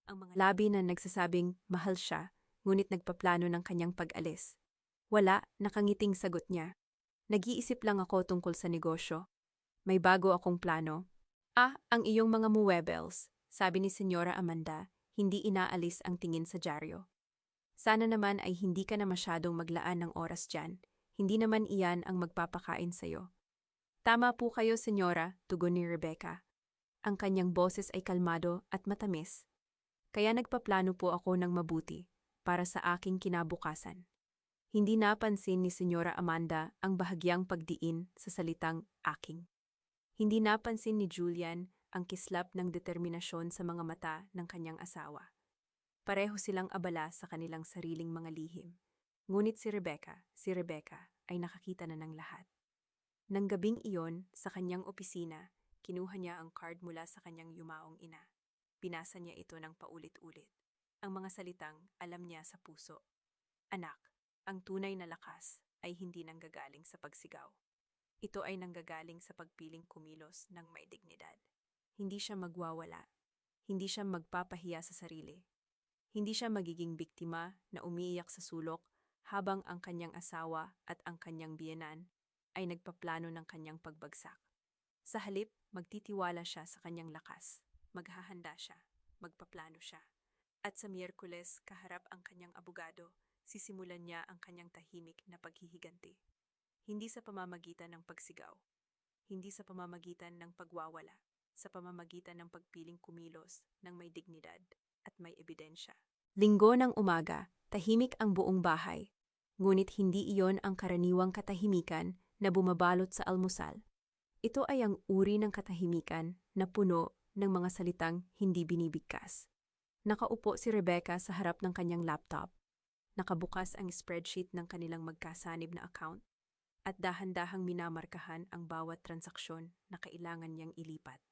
A: Ang mga labi na nagsasabing mahal siya, ngunit nagpaplano ng kanyang pag-alis. Wala, nakangiting sagot niya. Nag-iisip lang ako tungkol sa negosyo. May bago akong plano. Ang iyong mga muebles, sabi ni Senyora Amanda, hindi inaalis ang tingin sa dyaryo. Sana naman ay hindi ka na masyadong maglaan ng oras dyan. Hindi naman iyan ang magpapakain sa'yo. Tama po kayo, Senyora, tugon ni Rebecca. Ang kanyang boses ay kalmado at matamis. Kaya nagpaplano po ako ng mabuti para sa aking kinabukasan. Hindi napansin ni Senyora Amanda ang bahagyang pagdiin sa salitang aking. Hindi napansin ni Julian ang kislap ng determinasyon sa mga mata ng kanyang asawa. Pareho silang abala sa kanilang sariling mga lihim. Ngunit si Rebecca ay nakakita na ng lahat. Nang gabing iyon, sa kanyang opisina, kinuha niya ang card mula sa kanyang yumaong ina. Binasa niya ito ng paulit-ulit. Ang mga salitang alam niya sa puso. Anak, ang tunay na lakas ay hindi nanggagaling sa pagsigaw. Ito ay nanggagaling sa pagpiling kumilos ng may dignidad. Hindi siya magwawala. Hindi siya magpapahiya sa sarili. Hindi siya magiging biktima na umiiyak sa sulok habang ang kanyang asawa at ang kanyang biyenan ay nagpaplano ng kanyang pagbagsak. Sa halip, magtitiwala siya sa kanyang lakas. Maghahanda siya, magpaplano siya. At sa Miyerkules, kaharap ang kanyang abogado, sisimulan niya ang kanyang tahimik na paghihiganti. Hindi sa pamamagitan ng pagsigaw, hindi sa pamamagitan ng pagwawala, sa pamamagitan ng pagpiling kumilos ng may dignidad at may ebidensya. Linggo ng umaga, tahimik ang buong bahay. Ngunit hindi iyon ang karaniwang katahimikan na bumabalot sa almusal. Ito ay ang uri ng katahimikan na puno ng mga salitang hindi binibigkas. Nakaupo si Rebecca sa harap ng kanyang laptop. Nakabukas ang spreadsheet ng kanilang magkasanib na account at dahan-dahang minamarkahan ang bawat transaksyon na kailangan niyang ilipat.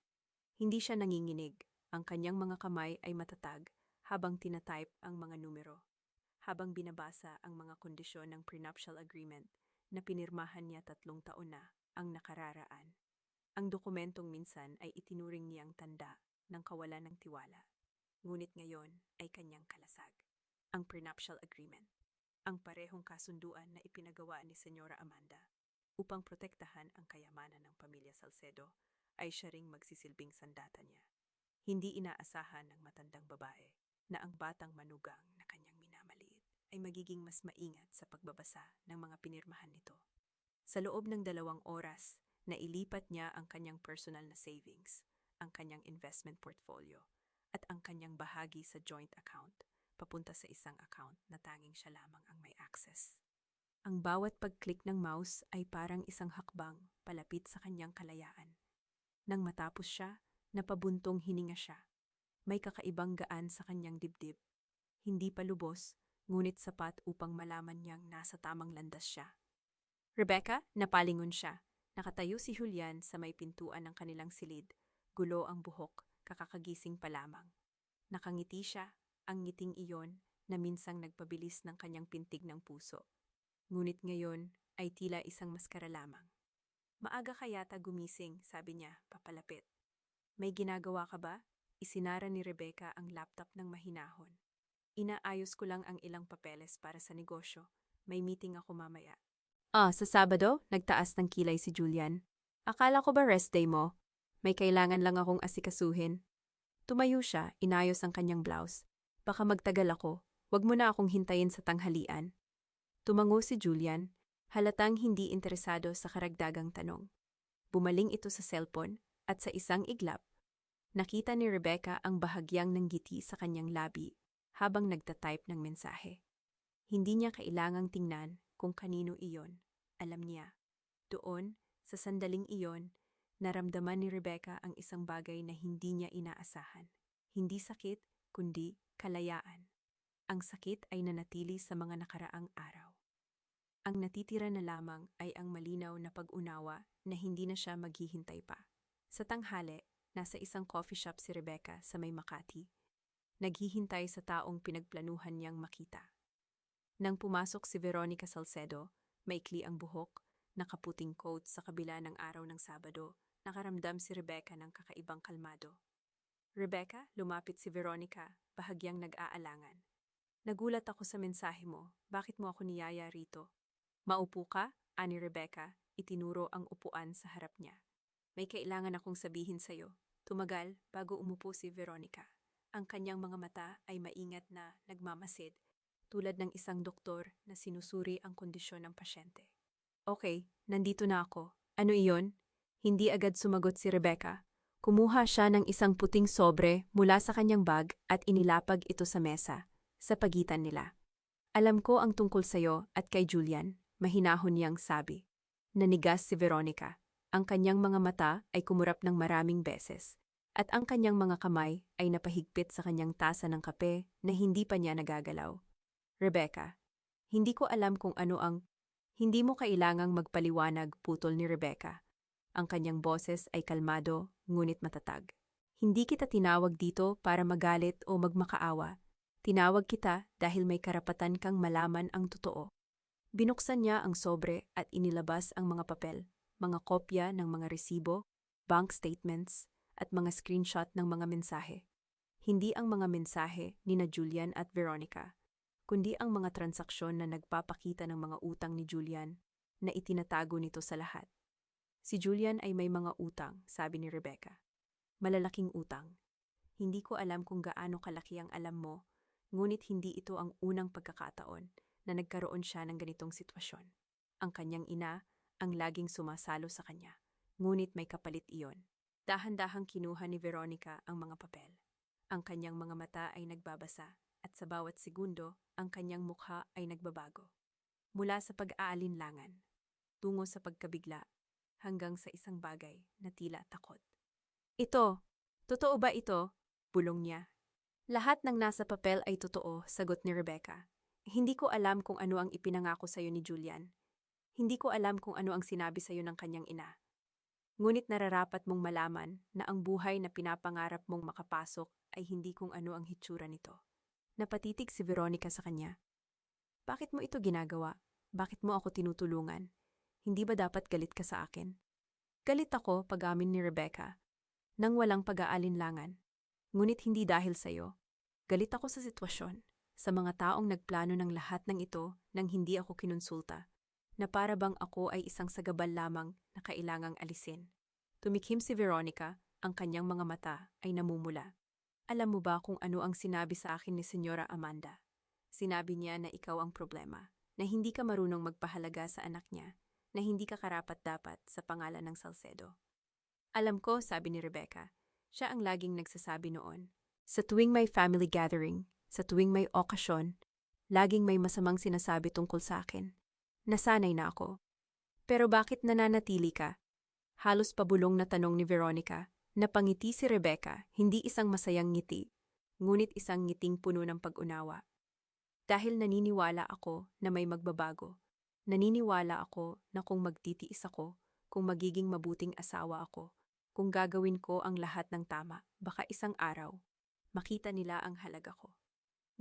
A: Hindi siya nanginginig. Ang kanyang mga kamay ay matatag habang tinatype ang mga numero, habang binabasa ang mga kondisyon ng prenuptial agreement na pinirmahan niya 3 taon na ang nakararaan. Ang dokumentong minsan ay itinuring niyang tanda ng kawalan ng tiwala. Ngunit ngayon ay kanyang kalasag. Ang prenuptial agreement, ang parehong kasunduan na ipinagawa ni Senyora Amanda upang protektahan ang kayamanan ng pamilya Salcedo, ay siya ring magsisilbing sandata niya. Hindi inaasahan ng matandang babae na ang batang manugang na kanyang minamaliit ay magiging mas maingat sa pagbabasa ng mga pinirmahan nito. Sa loob ng 2 oras, nailipat niya ang kanyang personal na savings, ang kanyang investment portfolio, at ang kanyang bahagi sa joint account, papunta sa isang account na tanging siya lamang ang may access. Ang bawat pag-click ng mouse ay parang isang hakbang palapit sa kanyang kalayaan. Nang matapos siya, napabuntong hininga siya. May kakaibang gaan sa kanyang dibdib. Hindi pa lubos, ngunit sapat upang malaman niyang nasa tamang landas siya. Rebecca, napalingon siya. Nakatayo si Julian sa may pintuan ng kanilang silid. Gulo ang buhok, kakakagising pa lamang. Nakangiti siya, ang ngiting iyon na minsang nagpabilis ng kanyang pintig ng puso. Ngunit ngayon ay tila isang maskara lamang. Maaga ka yata gumising, sabi niya, papalapit. May ginagawa ka ba? Isinara ni Rebecca ang laptop ng mahinahon. Inaayos ko lang ang ilang papeles para sa negosyo. May meeting ako mamaya. Sa Sabado, nagtaas ng kilay si Julian. Akala ko ba rest day mo? May kailangan lang akong asikasuhin. Tumayo siya, inayos ang kanyang blouse. Baka magtagal ako, wag mo na akong hintayin sa tanghalian. Tumango si Julian, halatang hindi interesado sa karagdagang tanong. Bumaling ito sa cellphone at sa isang iglap, nakita ni Rebecca ang bahagyang ng ngiti sa kanyang labi habang nagtatype ng mensahe. Hindi niya kailangang tingnan kung kanino iyon. Alam niya. Doon, sa sandaling iyon, naramdaman ni Rebecca ang isang bagay na hindi niya inaasahan. Hindi sakit, kundi kalayaan. Ang sakit ay nanatili sa mga nakaraang araw. Ang natitira na lamang ay ang malinaw na pag-unawa na hindi na siya maghihintay pa. Sa tanghali, nasa isang coffee shop si Rebecca sa may Makati. Naghihintay sa taong pinagplanuhan niyang makita. Nang pumasok si Veronica Salcedo, maikli ang buhok, nakaputing coat sa kabila ng araw ng Sabado, nakaramdam si Rebecca ng kakaibang kalmado. Rebecca, lumapit si Veronica, bahagyang nag-aalangan. Nagulat ako sa mensahe mo, bakit mo ako niyaya rito? Maupo ka, ani Rebecca, itinuro ang upuan sa harap niya. May kailangan akong sabihin sa'yo. Tumagal bago umupo si Veronica. Ang kanyang mga mata ay maingat na nagmamasid, tulad ng isang doktor na sinusuri ang kondisyon ng pasyente. Okay, nandito na ako. Ano iyon? Hindi agad sumagot si Rebecca. Kumuha siya ng isang puting sobre mula sa kanyang bag at inilapag ito sa mesa, sa pagitan nila. Alam ko ang tungkol sa'yo at kay Julian, mahinahon niyang sabi. Nanigas si Veronica. Ang kanyang mga mata ay kumurap ng maraming beses, at ang kanyang mga kamay ay napahigpit sa kanyang tasa ng kape na hindi pa niya nagagalaw. Rebecca, hindi ko alam kung ano ang... Hindi mo kailangang magpaliwanag, putol ni Rebecca. Ang kanyang boses ay kalmado, ngunit matatag. Hindi kita tinawag dito para magalit o magmakaawa. Tinawag kita dahil may karapatan kang malaman ang totoo. Binuksan niya ang sobre at inilabas ang mga papel, mga kopya ng mga resibo, bank statements, at mga screenshot ng mga mensahe. Hindi ang mga mensahe ni na Julian at Veronica, kundi ang mga transaksyon na nagpapakita ng mga utang ni Julian na itinatago nito sa lahat. Si Julian ay may mga utang, sabi ni Rebecca. Malalaking utang. Hindi ko alam kung gaano kalaki ang alam mo, ngunit hindi ito ang unang pagkakataon na nagkaroon siya ng ganitong sitwasyon. Ang kanyang ina ang laging sumasalo sa kanya, ngunit may kapalit iyon. Dahan-dahang kinuha ni Veronica ang mga papel. Ang kanyang mga mata ay nagbabasa at sa bawat segundo, ang kanyang mukha ay nagbabago. Mula sa pag-aalinlangan, tungo sa pagkabigla, hanggang sa isang bagay na tila takot. Ito, totoo ba ito? Bulong niya. Lahat ng nasa papel ay totoo, sagot ni Rebecca. Hindi ko alam kung ano ang ipinangako sa iyo ni Julian. Hindi ko alam kung ano ang sinabi sa iyo ng kanyang ina. Ngunit nararapat mong malaman na ang buhay na pinapangarap mong makapasok ay hindi kung ano ang hitsura nito. Napatitig si Veronica sa kanya. Bakit mo ito ginagawa? Bakit mo ako tinutulungan? Hindi ba dapat galit ka sa akin? Galit ako, pag-amin ni Rebecca, nang walang pag-aalinlangan. Ngunit hindi dahil sa iyo. Galit ako sa sitwasyon, sa mga taong nagplano ng lahat ng ito nang hindi ako kinonsulta, na para bang ako ay isang sagabal lamang na kailangang alisin. Tumikhim si Veronica, ang kanyang mga mata ay namumula. Alam mo ba kung ano ang sinabi sa akin ni Senyora Amanda? Sinabi niya na ikaw ang problema, na hindi ka marunong magpahalaga sa anak niya, na hindi ka karapat-dapat sa pangalan ng Salcedo. Alam ko, sabi ni Rebecca, siya ang laging nagsasabi noon. Sa tuwing may family gathering, sa tuwing may okasyon, laging may masamang sinasabi tungkol sa akin. Nasanay na ako. Pero bakit nananatili ka? Halos pabulong na tanong ni Veronica. Napangiti si Rebecca, hindi isang masayang ngiti, ngunit isang ngiting puno ng pag-unawa. Dahil naniniwala ako na may magbabago. Naniniwala ako na kung magtitiis ako, kung magiging mabuting asawa ako, kung gagawin ko ang lahat ng tama, baka isang araw, makita nila ang halaga ko.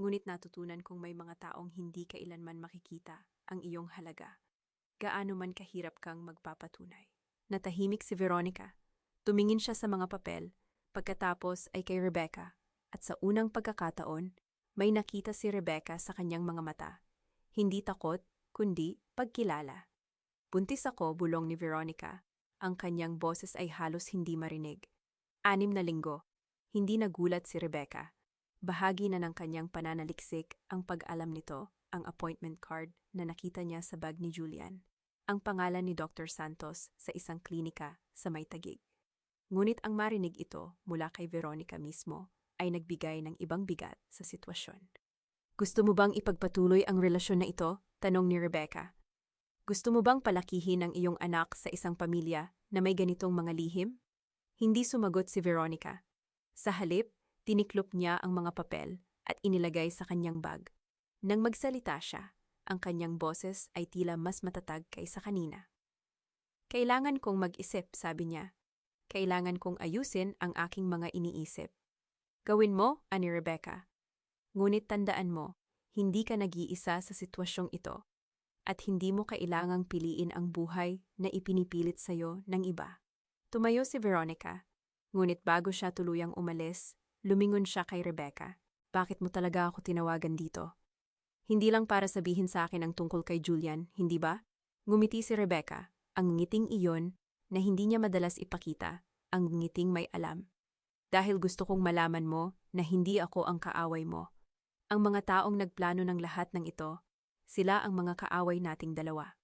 A: Ngunit natutunan kong may mga taong hindi kailanman makikita ang iyong halaga. Gaano man kahirap kang magpapatunay. Natahimik si Veronica. Tumingin siya sa mga papel, pagkatapos ay kay Rebecca, at sa unang pagkakataon, may nakita si Rebecca sa kanyang mga mata. Hindi takot, kundi pagkilala. Buntis ako, bulong ni Veronica. Ang kanyang boses ay halos hindi marinig. 6 na linggo. Hindi nagulat si Rebecca. Bahagi na ng kanyang pananaliksik ang pag-alam nito, ang appointment card na nakita niya sa bag ni Julian. Ang pangalan ni Dr. Santos sa isang klinika sa May Taguig. Ngunit ang marinig ito mula kay Veronica mismo ay nagbigay ng ibang bigat sa sitwasyon. Gusto mo bang ipagpatuloy ang relasyon na ito? Tanong ni Rebecca. Gusto mo bang palakihin ang iyong anak sa isang pamilya na may ganitong mga lihim? Hindi sumagot si Veronica. Sa halip, tiniklop niya ang mga papel at inilagay sa kanyang bag. Nang magsalita siya, ang kanyang boses ay tila mas matatag kaysa kanina. Kailangan kong mag-isip, sabi niya. Kailangan kong ayusin ang aking mga iniisip. Gawin mo, ani Rebecca. Ngunit tandaan mo, hindi ka nag-iisa sa sitwasyong ito. At hindi mo kailangang piliin ang buhay na ipinipilit sa'yo ng iba. Tumayo si Veronica, ngunit bago siya tuluyang umalis, lumingon siya kay Rebecca. Bakit mo talaga ako tinawagan dito? Hindi lang para sabihin sa akin ang tungkol kay Julian, hindi ba? Ngumiti si Rebecca, ang ngiting iyon na hindi niya madalas ipakita, ang ngiting may alam. Dahil gusto kong malaman mo na hindi ako ang kaaway mo. Ang mga taong nagplano ng lahat ng ito, sila ang mga kaaway nating dalawa.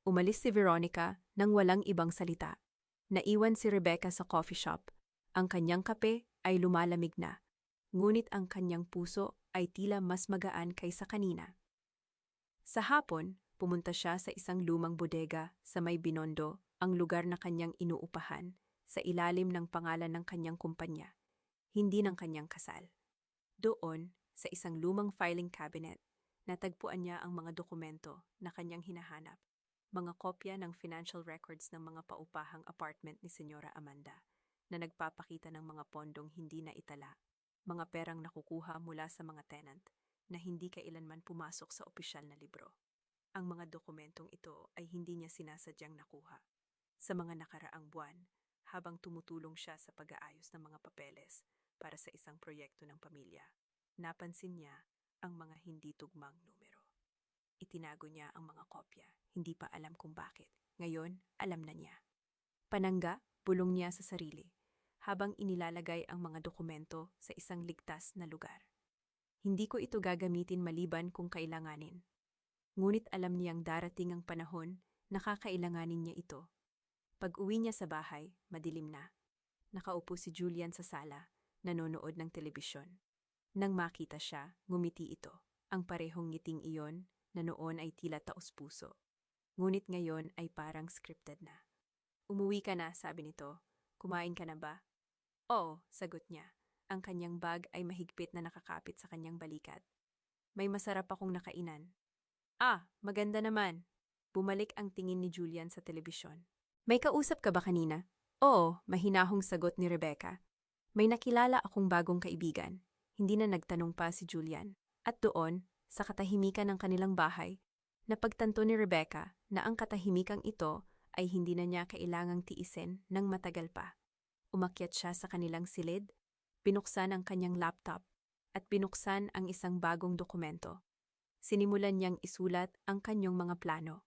A: Umalis si Veronica nang walang ibang salita. Naiwan si Rebecca sa coffee shop. Ang kanyang kape ay lumalamig na, ngunit ang kanyang puso ay tila mas magaan kaysa kanina. Sa hapon, pumunta siya sa isang lumang bodega sa May Binondo, ang lugar na kanyang inuupahan, sa ilalim ng pangalan ng kanyang kumpanya, hindi ng kanyang kasal. Doon, sa isang lumang filing cabinet, natagpuan niya ang mga dokumento na kanyang hinahanap, mga kopya ng financial records ng mga paupahang apartment ni Senyora Amanda, na nagpapakita ng mga pondong hindi na itala, mga perang nakukuha mula sa mga tenant na hindi kailanman pumasok sa opisyal na libro. Ang mga dokumentong ito ay hindi niya sinasadyang nakuha. Sa mga nakaraang buwan, habang tumutulong siya sa pag-aayos ng mga papeles para sa isang proyekto ng pamilya, napansin niya ang mga hindi tugmang numero. Itinago niya ang mga kopya, hindi pa alam kung bakit. Ngayon, alam na niya. Panangga, bulong niya sa sarili, habang inilalagay ang mga dokumento sa isang ligtas na lugar. Hindi ko ito gagamitin maliban kung kailanganin. Ngunit alam niyang darating ang panahon na kakailanganin niya ito. Pag-uwi niya sa bahay, madilim na. Nakaupo si Julian sa sala, nanonood ng telebisyon. Nang makita siya, ngumiti ito. Ang parehong ngiting iyon na noon ay tila taos-puso. Ngunit ngayon ay parang scripted na. Umuwi ka na, sabi nito. Kumain ka na ba? Oo, sagot niya. Ang kanyang bag ay mahigpit na nakakapit sa kanyang balikat. May masarap akong nakainan. Ah, maganda naman. Bumalik ang tingin ni Julian sa telebisyon. May kausap ka ba kanina? Oo, mahinahong sagot ni Rebecca. May nakilala akong bagong kaibigan. Hindi na nagtanong pa si Julian. At doon, sa katahimikan ng kanilang bahay, napagtanto ni Rebecca na ang katahimikang ito ay hindi na niya kailangang tiisin ng matagal pa. Umakyat siya sa kanilang silid, binuksan ang kanyang laptop, at binuksan ang isang bagong dokumento. Sinimulan niyang isulat ang kanyang mga plano.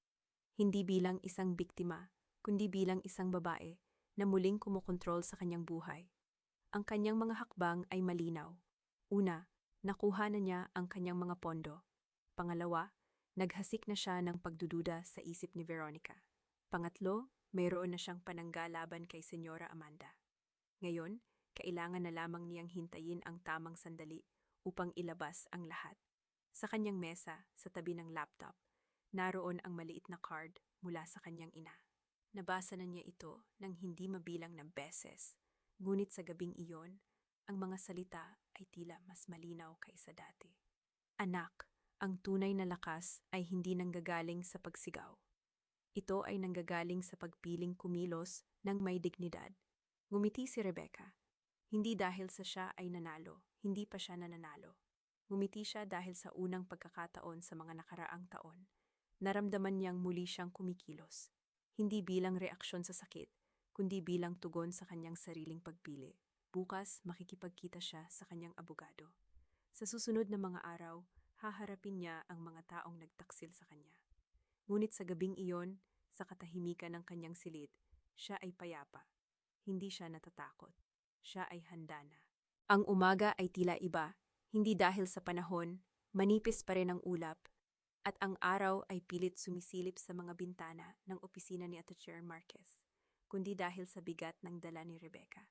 A: Hindi bilang isang biktima, kundi bilang isang babae na muling kumokontrol sa kanyang buhay. Ang kanyang mga hakbang ay malinaw. Una, nakuha na niya ang kanyang mga pondo. Pangalawa, naghasik na siya ng pagdududa sa isip ni Veronica. Pangatlo, mayroon na siyang panangga laban kay Senyora Amanda. Ngayon, kailangan na lamang niyang hintayin ang tamang sandali upang ilabas ang lahat. Sa kanyang mesa, sa tabi ng laptop, naroon ang maliit na card mula sa kanyang ina. Nabasa na niya ito ng hindi mabilang na beses, ngunit sa gabing iyon, ang mga salita ay tila mas malinaw kaysa dati. Anak, ang tunay na lakas ay hindi nanggagaling sa pagsigaw. Ito ay nanggagaling sa pagpiling kumilos ng may dignidad. Ngumiti si Rebecca. Hindi dahil sa siya ay nanalo, hindi pa siya nananalo. Ngumiti siya dahil sa unang pagkakataon sa mga nakaraang taon. Naramdaman niyang muli siyang kumikilos. Hindi bilang reaksyon sa sakit, kundi bilang tugon sa kanyang sariling pagpili. Bukas, makikipagkita siya sa kanyang abogado. Sa susunod na mga araw, haharapin niya ang mga taong nagtaksil sa kanya. Ngunit sa gabing iyon, sa katahimikan ng kanyang silid, siya ay payapa. Hindi siya natatakot. Siya ay handa na. Ang umaga ay tila iba. Hindi dahil sa panahon, manipis pa rin ang ulap, at ang araw ay pilit sumisilip sa mga bintana ng opisina ni Attorney Marquez, kundi dahil sa bigat ng dala ni Rebecca.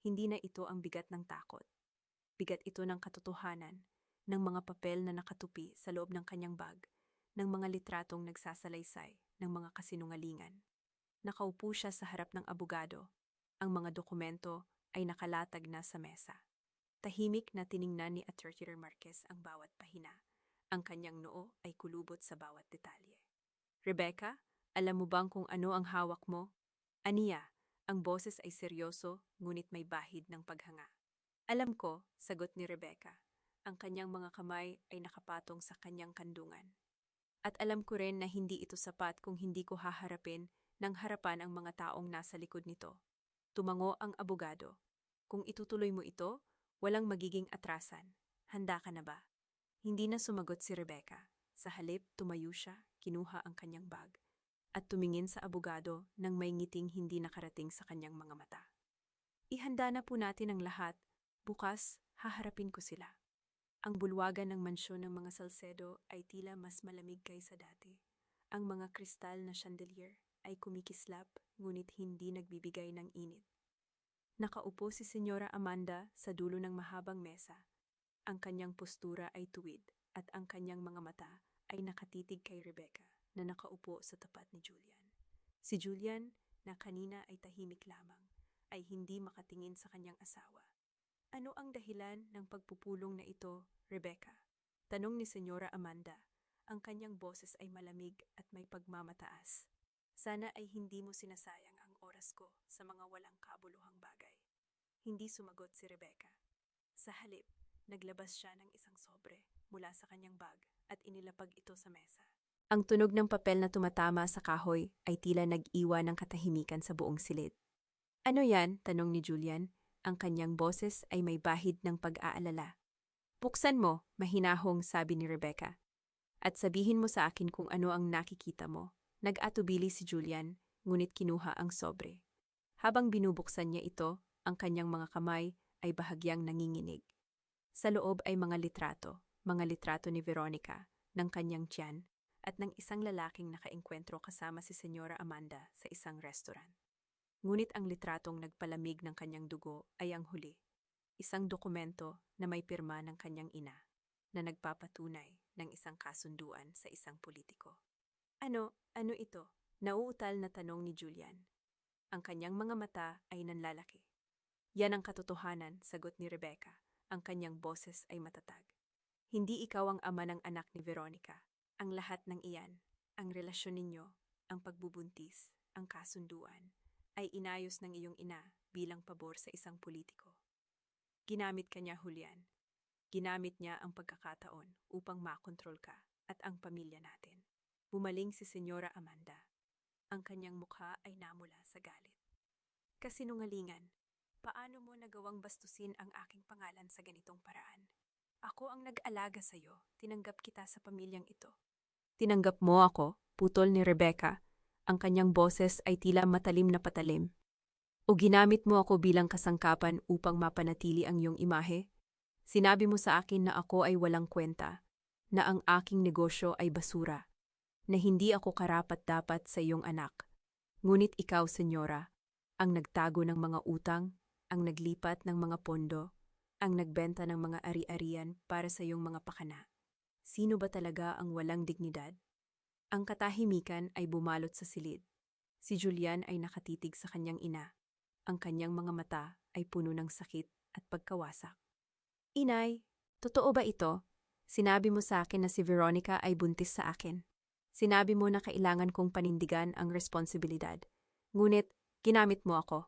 A: Hindi na ito ang bigat ng takot. Bigat ito ng katotohanan, ng mga papel na nakatupi sa loob ng kanyang bag, ng mga litratong nagsasalaysay, ng mga kasinungalingan. Nakaupo siya sa harap ng abogado. Ang mga dokumento ay nakalatag na sa mesa. Tahimik na tiningnan ni Attorney Marquez ang bawat pahina. Ang kanyang noo ay kulubot sa bawat detalye. Rebecca, alam mo bang kung ano ang hawak mo? Aniya, ang boses ay seryoso, ngunit may bahid ng paghanga. Alam ko, sagot ni Rebecca. Ang kanyang mga kamay ay nakapatong sa kanyang kandungan. At alam ko rin na hindi ito sapat kung hindi ko haharapin ng harapan ang mga taong nasa likod nito. Tumango ang abogado. Kung itutuloy mo ito, walang magiging atrasan. Handa ka na ba? Hindi na sumagot si Rebecca. Sa halip, tumayo siya, kinuha ang kanyang bag, at tumingin sa abogado nang may ngiting hindi nakarating sa kanyang mga mata. Ihanda na po natin ang lahat. Bukas, haharapin ko sila. Ang bulwagan ng mansyon ng mga Salcedo ay tila mas malamig kaysa dati. Ang mga kristal na chandelier ay kumikislap, ngunit hindi nagbibigay ng init. Nakaupo si Senyora Amanda sa dulo ng mahabang mesa. Ang kanyang postura ay tuwid at ang kanyang mga mata ay nakatitig kay Rebecca na nakaupo sa tapat ni Julian. Si Julian, na kanina ay tahimik lamang, ay hindi makatingin sa kanyang asawa. Ano ang dahilan ng pagpupulong na ito, Rebecca? Tanong ni Senyora Amanda. Ang kanyang boses ay malamig at may pagmamataas. Sana ay hindi mo sinasayang ang oras ko sa mga walang kabuluhang bagay. Hindi sumagot si Rebecca. Sa halip, naglabas siya ng isang sobre mula sa kanyang bag at inilapag ito sa mesa. Ang tunog ng papel na tumatama sa kahoy ay tila nag-iwan ng katahimikan sa buong silid. Ano yan? Tanong ni Julian. Ang kanyang boses ay may bahid ng pag-aalala. Buksan mo, mahinahong sabi ni Rebecca. At sabihin mo sa akin kung ano ang nakikita mo. Nag-atubili si Julian, ngunit kinuha ang sobre. Habang binubuksan niya ito, ang kanyang mga kamay ay bahagyang nanginginig. Sa loob ay mga litrato ni Veronica, ng kanyang tiyan, at ng isang lalaking nakaengkwentro kasama si Senyora Amanda sa isang restaurant. Ngunit ang litratong nagpalamig ng kanyang dugo ay ang huli, isang dokumento na may pirma ng kanyang ina, na nagpapatunay ng isang kasunduan sa isang politiko. Ano ito? Nauutal na tanong ni Julian. Ang kanyang mga mata ay nanlalaki. Yan ang katotohanan, sagot ni Rebecca. Ang kanyang boses ay matatag. Hindi ikaw ang ama ng anak ni Veronica. Ang lahat ng iyan, ang relasyon ninyo, ang pagbubuntis, ang kasunduan, ay inayos ng iyong ina bilang pabor sa isang politiko. Ginamit ka niya, Julian. Ginamit niya ang pagkakataon upang makontrol ka at ang pamilya natin. Bumaling si Senyora Amanda. Ang kanyang mukha ay namula sa galit. Kasinungalingan, paano mo nagawang bastusin ang aking pangalan sa ganitong paraan? Ako ang nag-alaga sa'yo, tinanggap kita sa pamilyang ito. Tinanggap mo ako, putol ni Rebecca. Ang kanyang boses ay tila matalim na patalim. O ginamit mo ako bilang kasangkapan upang mapanatili ang iyong imahe? Sinabi mo sa akin na ako ay walang kwenta, na ang aking negosyo ay basura, na hindi ako karapat-dapat sa iyong anak. Ngunit ikaw, senyora, ang nagtago ng mga utang, ang naglipat ng mga pondo, ang nagbenta ng mga ari-arian para sa iyong mga pakana. Sino ba talaga ang walang dignidad? Ang katahimikan ay bumalot sa silid. Si Julian ay nakatitig sa kanyang ina. Ang kanyang mga mata ay puno ng sakit at pagkawasak. Inay, totoo ba ito? Sinabi mo sa akin na si Veronica ay buntis sa akin. Sinabi mo na kailangan kong panindigan ang responsibilidad. Ngunit, ginamit mo ako.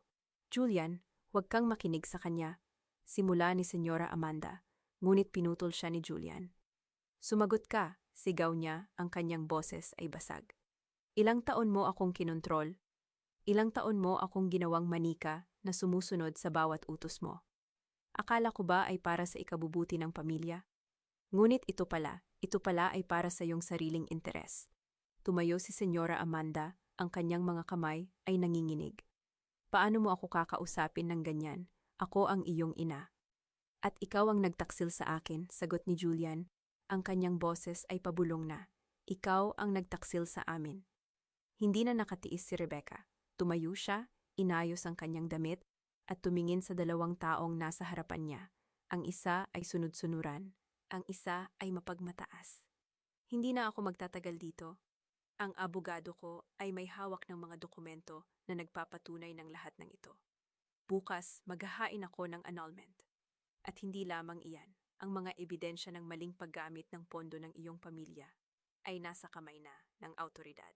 A: Julian, huwag kang makinig sa kanya. Simula ni Senyora Amanda, ngunit pinutol siya ni Julian. Sumagot ka, sigaw niya, ang kanyang boses ay basag. Ilang taon mo akong kinontrol? Ilang taon mo akong ginawang manika na sumusunod sa bawat utos mo? Akala ko ba ay para sa ikabubuti ng pamilya? Ngunit ito pala ay para sa iyong sariling interes. Tumayo si Senyora Amanda, ang kanyang mga kamay ay nanginginig. Paano mo ako kakausapin ng ganyan? Ako ang iyong ina. At ikaw ang nagtaksil sa akin, sagot ni Julian. Ang kanyang boses ay pabulong na. Ikaw ang nagtaksil sa amin. Hindi na nakatiis si Rebecca. Tumayo siya, inayos ang kanyang damit, at tumingin sa dalawang taong nasa harapan niya. Ang isa ay sunod-sunuran, ang isa ay mapagmataas. Hindi na ako magtatagal dito. Ang abogado ko ay may hawak ng mga dokumento na nagpapatunay ng lahat ng ito. Bukas, maghahain ako ng annulment. At hindi lamang iyan, ang mga ebidensya ng maling paggamit ng pondo ng iyong pamilya ay nasa kamay na ng autoridad.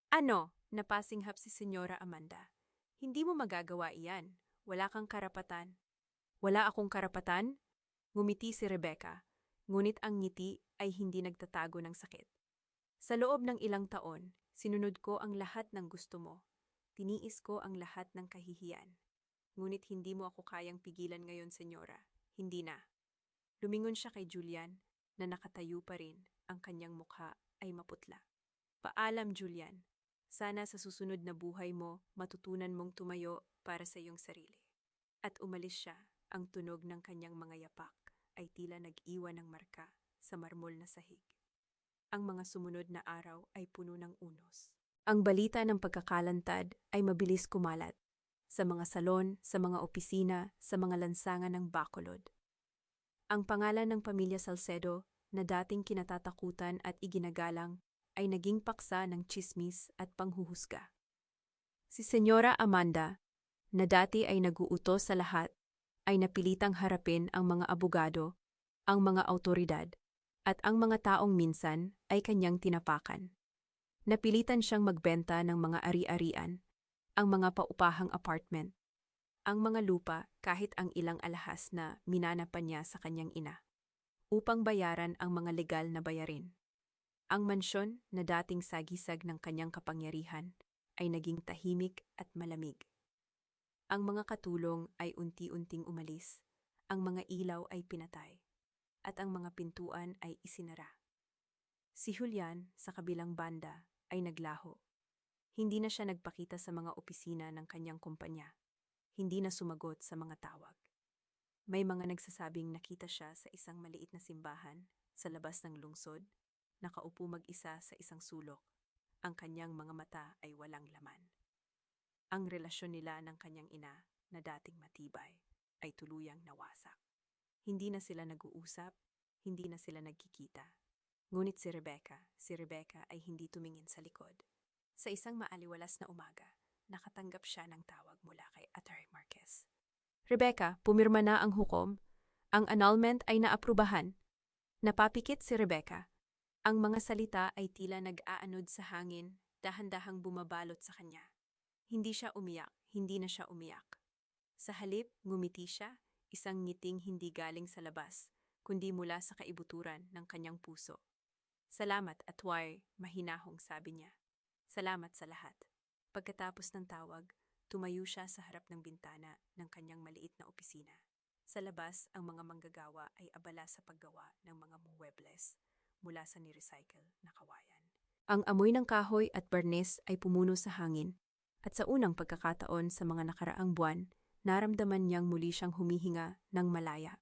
A: Ano? Napasinghap si Senyora Amanda. Hindi mo magagawa iyan. Wala kang karapatan. Wala akong karapatan? Ngumiti si Rebecca, ngunit ang ngiti ay hindi nagtatago ng sakit. Sa loob ng ilang taon, sinunod ko ang lahat ng gusto mo. Tiniis ko ang lahat ng kahihiyan. Ngunit hindi mo ako kayang pigilan ngayon, senyora. Hindi na. Lumingon siya kay Julian na nakatayo pa rin, ang kanyang mukha ay maputla. Paalam, Julian. Sana sa susunod na buhay mo, matutunan mong tumayo para sa iyong sarili. At umalis siya, ang tunog ng kanyang mga yapak ay tila nag-iwan ng marka sa marmol na sahig. Ang mga sumunod na araw ay puno ng unos. Ang balita ng pagkakalantad ay mabilis kumalat sa mga salon, sa mga opisina, sa mga lansangan ng Bacolod. Ang pangalan ng pamilya Salcedo na dating kinatatakutan at iginagalang ay naging paksa ng tsismis at panghuhusga. Si Senyora Amanda, na dati ay naguutos sa lahat, ay napilitang harapin ang mga abogado, ang mga autoridad, at ang mga taong minsan ay kanyang tinapakan. Napilitan siyang magbenta ng mga ari-arian, ang mga paupahang apartment, ang mga lupa kahit ang ilang alahas na minana pa niya sa kanyang ina, upang bayaran ang mga legal na bayarin. Ang mansyon na dating sagisag ng kanyang kapangyarihan ay naging tahimik at malamig. Ang mga katulong ay unti-unting umalis, ang mga ilaw ay pinatay, at ang mga pintuan ay isinara. Si Julian, sa kabilang banda, ay naglaho. Hindi na siya nagpakita sa mga opisina ng kanyang kumpanya. hindi na sumagot sa mga tawag. May mga nagsasabing nakita siya sa isang maliit na simbahan sa labas ng lungsod, nakaupo mag-isa sa isang sulok. Ang kanyang mga mata ay walang laman. Ang relasyon nila ng kanyang ina na dating matibay ay tuluyang nawasak. Hindi na sila nag-uusap, hindi na sila nagkikita. Ngunit si Rebecca ay hindi tumingin sa likod. Sa isang maaliwalas na umaga, nakatanggap siya ng tawag mula kay Attorney Marquez. Rebecca, pumirma na ang hukom. Ang annulment ay naaprubahan. Napapikit si Rebecca. Ang mga salita ay tila nag-aanod sa hangin, dahan-dahang bumabalot sa kanya. Hindi siya umiyak, hindi na siya umiyak. Sa halip, ngumiti siya, isang ngiting hindi galing sa labas, kundi mula sa kaibuturan ng kanyang puso. Salamat, Atway, mahinahong sabi niya. Salamat sa lahat. Pagkatapos ng tawag, tumayo siya sa harap ng bintana ng kanyang maliit na opisina. Sa labas, ang mga manggagawa ay abala sa paggawa ng mga muebles mula sa ni-recycle na kawayan. Ang amoy ng kahoy at barnis ay pumuno sa hangin, at sa unang pagkakataon sa mga nakaraang buwan, naramdaman niyang muli siyang humihinga ng malaya.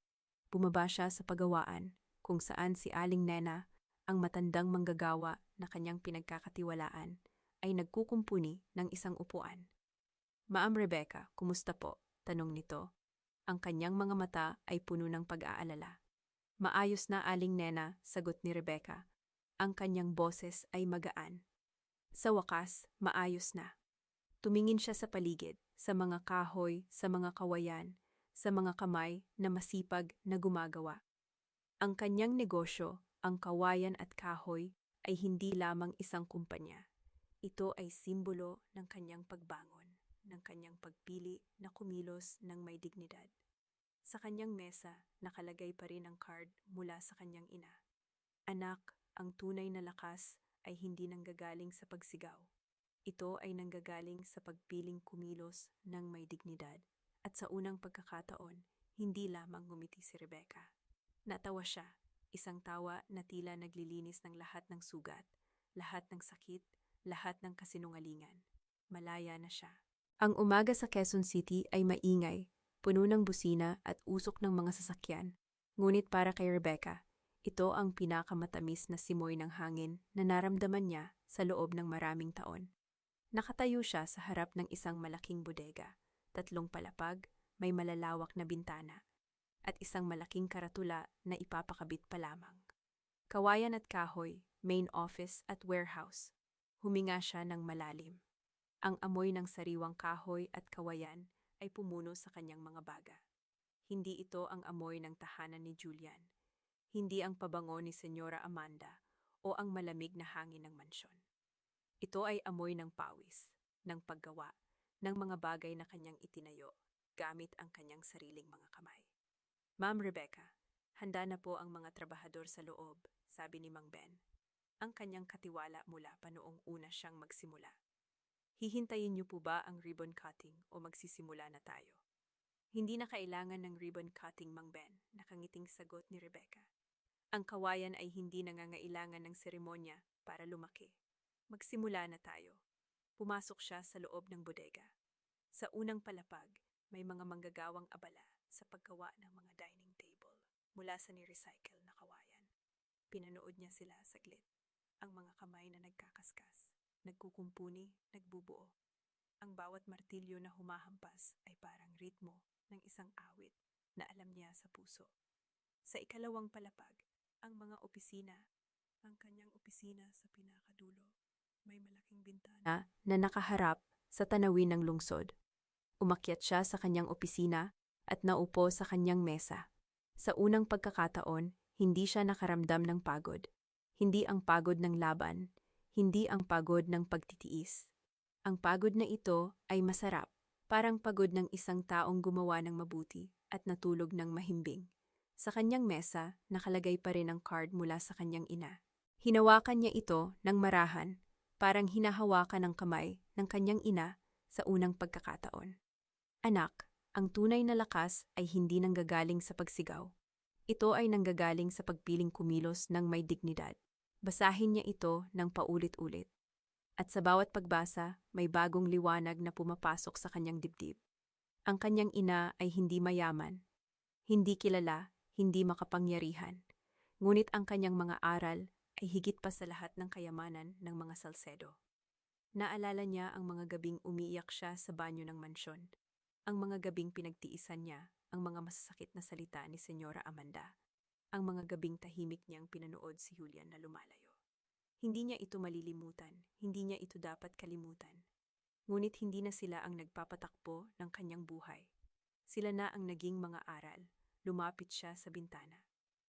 A: Bumaba siya sa paggawaan, kung saan si Aling Nena, ang matandang manggagawa na kanyang pinagkakatiwalaan, ay nagkukumpuni ng isang upuan. Ma'am Rebecca, kumusta po? Tanong nito. Ang kanyang mga mata ay puno ng pag-aalala. Maayos na, Aling Nena, sagot ni Rebecca. Ang kanyang boses ay magaan. Sa wakas, maayos na. Tumingin siya sa paligid, sa mga kahoy, sa mga kawayan, sa mga kamay na masipag na gumagawa. Ang kanyang negosyo, ang kawayan at kahoy, ay hindi lamang isang kumpanya. Ito ay simbolo ng kanyang pagbangon, ng kanyang pagpili na kumilos ng may dignidad. Sa kanyang mesa, nakalagay pa rin ang card mula sa kanyang ina. Anak, ang tunay na lakas ay hindi nanggagaling sa pagsigaw. Ito ay nanggagaling sa pagpiling kumilos ng may dignidad. At sa unang pagkakataon, hindi lamang ngumiti si Rebecca. Natawa siya, isang tawa na tila naglilinis ng lahat ng sugat, lahat ng sakit, lahat ng kasinungalingan. Malaya na siya. Ang umaga sa Quezon City ay maingay, puno ng busina at usok ng mga sasakyan. Ngunit para kay Rebecca, ito ang pinakamatamis na simoy ng hangin na naramdaman niya sa loob ng maraming taon. Nakatayo siya sa harap ng isang malaking bodega, 3 palapag, may malalawak na bintana, at isang malaking karatula na ipapakabit pa lamang. Kawayan at kahoy, main office at warehouse. Huminga siya ng malalim. Ang amoy ng sariwang kahoy at kawayan ay pumuno sa kanyang mga baga. Hindi ito ang amoy ng tahanan ni Julian. Hindi ang pabango ni Senyora Amanda o ang malamig na hangin ng mansyon. Ito ay amoy ng pawis, ng paggawa, ng mga bagay na kanyang itinayo gamit ang kanyang sariling mga kamay. Ma'am Rebecca, handa na po ang mga trabahador sa loob, sabi ni Mang Ben. Ang kanyang katiwala mula pa noong una siyang magsimula. Hihintayin niyo po ba ang ribbon cutting o magsisimula na tayo? Hindi na kailangan ng ribbon cutting, Mang Ben, nakangiting sagot ni Rebecca. Ang kawayan ay hindi nangangailangan ng seremonya para lumaki. Magsimula na tayo. Pumasok siya sa loob ng bodega. Sa unang palapag, may mga manggagawang abala sa paggawa ng mga dining table mula sa ni-recycle na kawayan. Pinanood niya sila saglit. Ang mga kamay na nagkakaskas, nagkukumpuni, nagbubuo. Ang bawat martilyo na humahampas ay parang ritmo ng isang awit na alam niya sa puso. Sa ikalawang palapag, ang mga opisina, ang kanyang opisina sa pinakadulo, may malaking bintana na nakaharap sa tanawin ng lungsod. Umakyat siya sa kanyang opisina at naupo sa kanyang mesa. Sa unang pagkakataon, hindi siya nakaramdam ng pagod. Hindi ang pagod ng laban, hindi ang pagod ng pagtitiis. Ang pagod na ito ay masarap, parang pagod ng isang taong gumawa ng mabuti at natulog ng mahimbing. Sa kanyang mesa, nakalagay pa rin ang card mula sa kanyang ina. Hinawakan niya ito ng marahan, parang hinahawakan ng kamay ng kanyang ina sa unang pagkakataon. Anak, ang tunay na lakas ay hindi nanggagaling sa pagsigaw. Ito ay nanggagaling sa pagpiling kumilos ng may dignidad. Basahin niya ito ng paulit-ulit. At sa bawat pagbasa, may bagong liwanag na pumapasok sa kanyang dibdib. Ang kanyang ina ay hindi mayaman, hindi kilala, hindi makapangyarihan. Ngunit ang kanyang mga aral ay higit pa sa lahat ng kayamanan ng mga Salcedo. Naalala niya ang mga gabing umiiyak siya sa banyo ng mansyon, ang mga gabing pinagtiisan niya ang mga masasakit na salita ni Senyora Amanda, ang mga gabing tahimik niyang pinanood si Julian na lumalayo. Hindi niya ito malilimutan, hindi niya ito dapat kalimutan. Ngunit hindi na sila ang nagpapatakbo ng kanyang buhay. Sila na ang naging mga aral. Lumapit siya sa bintana.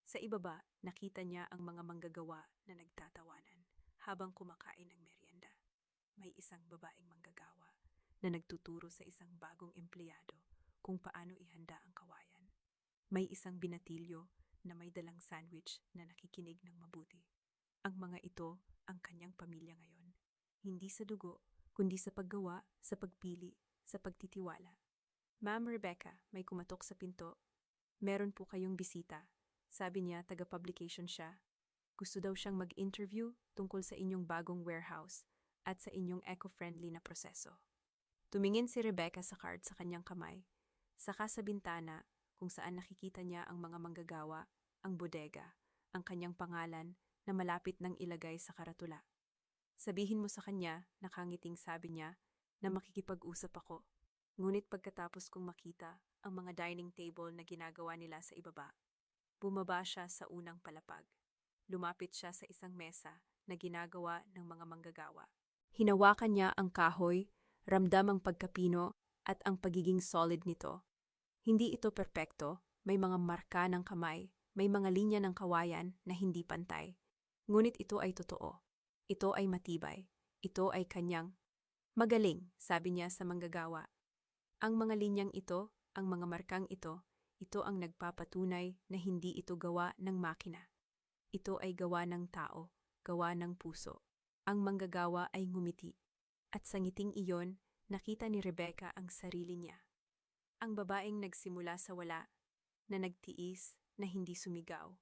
A: Sa ibaba, nakita niya ang mga manggagawa na nagtatawanan habang kumakain ng merienda. May isang babaeng manggagawa na nagtuturo sa isang bagong empleyado kung paano ihanda ang kawayan. May isang binatilyo na may dalang sandwich na nakikinig ng mabuti. Ang mga ito ang kanyang pamilya ngayon. Hindi sa dugo, kundi sa paggawa, sa pagpili, sa pagtitiwala. Ma'am Rebecca, may kumatok sa pinto. Meron po kayong bisita. Sabi niya, taga-publication siya. Gusto daw siyang mag-interview tungkol sa inyong bagong warehouse at sa inyong eco-friendly na proseso. Tumingin si Rebecca sa card sa kanyang kamay, saka sa bintana kung saan nakikita niya ang mga manggagawa, ang bodega, ang kanyang pangalan na malapit nang ilagay sa karatula. Sabihin mo sa kanya, nakangiting sabi niya, na makikipag-usap ako. Ngunit pagkatapos kong makita ang mga dining table na ginagawa nila sa ibaba, bumaba siya sa unang palapag. Lumapit siya sa isang mesa na ginagawa ng mga manggagawa. Hinawakan niya ang kahoy, ramdam ang pagkapino at ang pagiging solid nito. Hindi ito perpekto, may mga marka ng kamay, may mga linya ng kawayan na hindi pantay. Ngunit ito ay totoo. Ito ay matibay. Ito ay kanyang magaling, sabi niya sa manggagawa. Ang mga linyang ito, ang mga markang ito ang nagpapatunay na hindi ito gawa ng makina. Ito ay gawa ng tao, gawa ng puso. Ang manggagawa ay ngumiti. At sa ngiting iyon, nakita ni Rebecca ang sarili niya. Ang babaeng nagsimula sa wala, na nagtiis, na hindi sumigaw.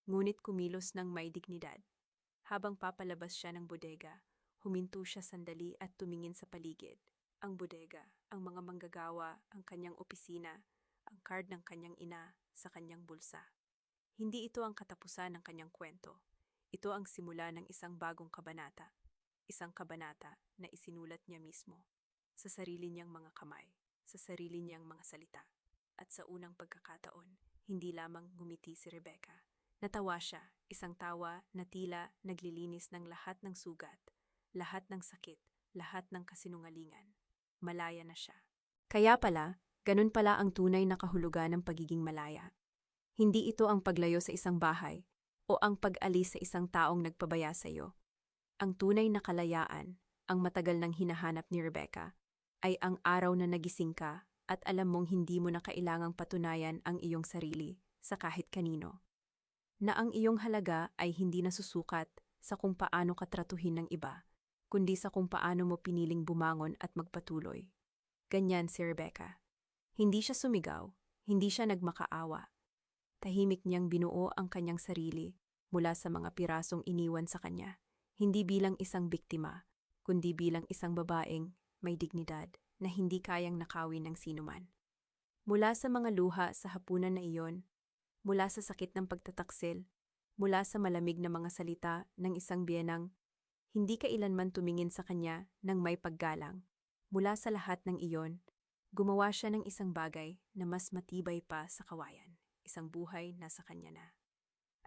A: Ngunit kumilos ng may dignidad. Habang papalabas siya ng bodega, huminto siya sandali at tumingin sa paligid. Ang bodega, ang mga manggagawa, ang kanyang opisina, ang card ng kanyang ina sa kanyang bulsa. Hindi ito ang katapusan ng kanyang kwento. Ito ang simula ng isang bagong kabanata. Isang kabanata na isinulat niya mismo. Sa sarili niyang mga kamay, sa sarili niyang mga salita. At sa unang pagkakataon, hindi lamang ngumiti si Rebecca. Natawa siya, isang tawa na tila naglilinis ng lahat ng sugat, lahat ng sakit, lahat ng kasinungalingan. Malaya na siya. Kaya pala, ganun pala ang tunay na kahulugan ng pagiging malaya. Hindi ito ang paglayo sa isang bahay o ang pag-alis sa isang taong nagpabaya sa iyo. Ang tunay na kalayaan, ang matagal nang hinahanap ni Rebecca, ay ang araw na nagising ka at alam mong hindi mo na kailangang patunayan ang iyong sarili sa kahit kanino. Na ang iyong halaga ay hindi nasusukat sa kung paano ka tratuhin ng iba, kundi sa kung paano mo piniling bumangon at magpatuloy. Ganyan si Rebecca. Hindi siya sumigaw, hindi siya nagmakaawa. Tahimik niyang binuo ang kanyang sarili mula sa mga pirasong iniwan sa kanya, hindi bilang isang biktima, kundi bilang isang babaeng may dignidad na hindi kayang nakawin ng sinuman. Mula sa mga luha sa hapunan na iyon, mula sa sakit ng pagtataksil, mula sa malamig na mga salita ng isang biyenang, hindi kailanman tumingin sa kanya ng may paggalang. Mula sa lahat ng iyon, gumawa siya ng isang bagay na mas matibay pa sa kawayan, isang buhay na sa kanya na.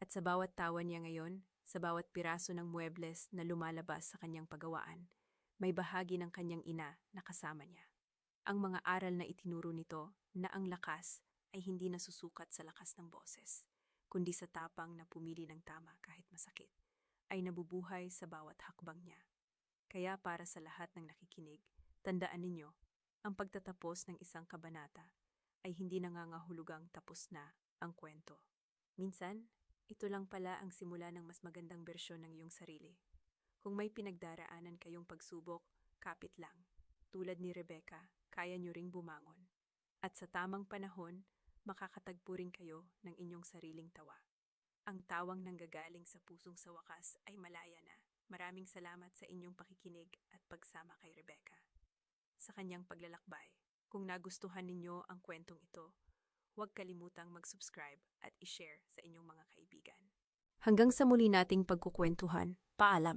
A: At sa bawat tawa niya ngayon, sa bawat piraso ng muebles na lumalabas sa kanyang pagawaan, may bahagi ng kanyang ina na kasama niya. Ang mga aral na itinuro nito na ang lakas ay hindi nasusukat sa lakas ng boses, kundi sa tapang na pumili ng tama kahit masakit, ay nabubuhay sa bawat hakbang niya. Kaya para sa lahat ng nakikinig, tandaan ninyo, ang pagtatapos ng isang kabanata ay hindi nangangahulugang tapos na ang kwento. Minsan, ito lang pala ang simula ng mas magandang bersyon ng iyong sarili. Kung may pinagdaraanan kayong pagsubok, kapit lang. Tulad ni Rebecca, kaya niyo ring bumangon. At sa tamang panahon, makakatagpo rin kayo ng inyong sariling tawa. Ang tawang nanggagaling sa pusong sa wakas ay malaya na. Maraming salamat sa inyong pakikinig at pagsama kay Rebecca sa kanyang paglalakbay. Kung nagustuhan ninyo ang kwentong ito, huwag kalimutang mag-subscribe at i-share sa inyong mga kaibigan. Hanggang sa muli nating pagkukwentuhan, paalam!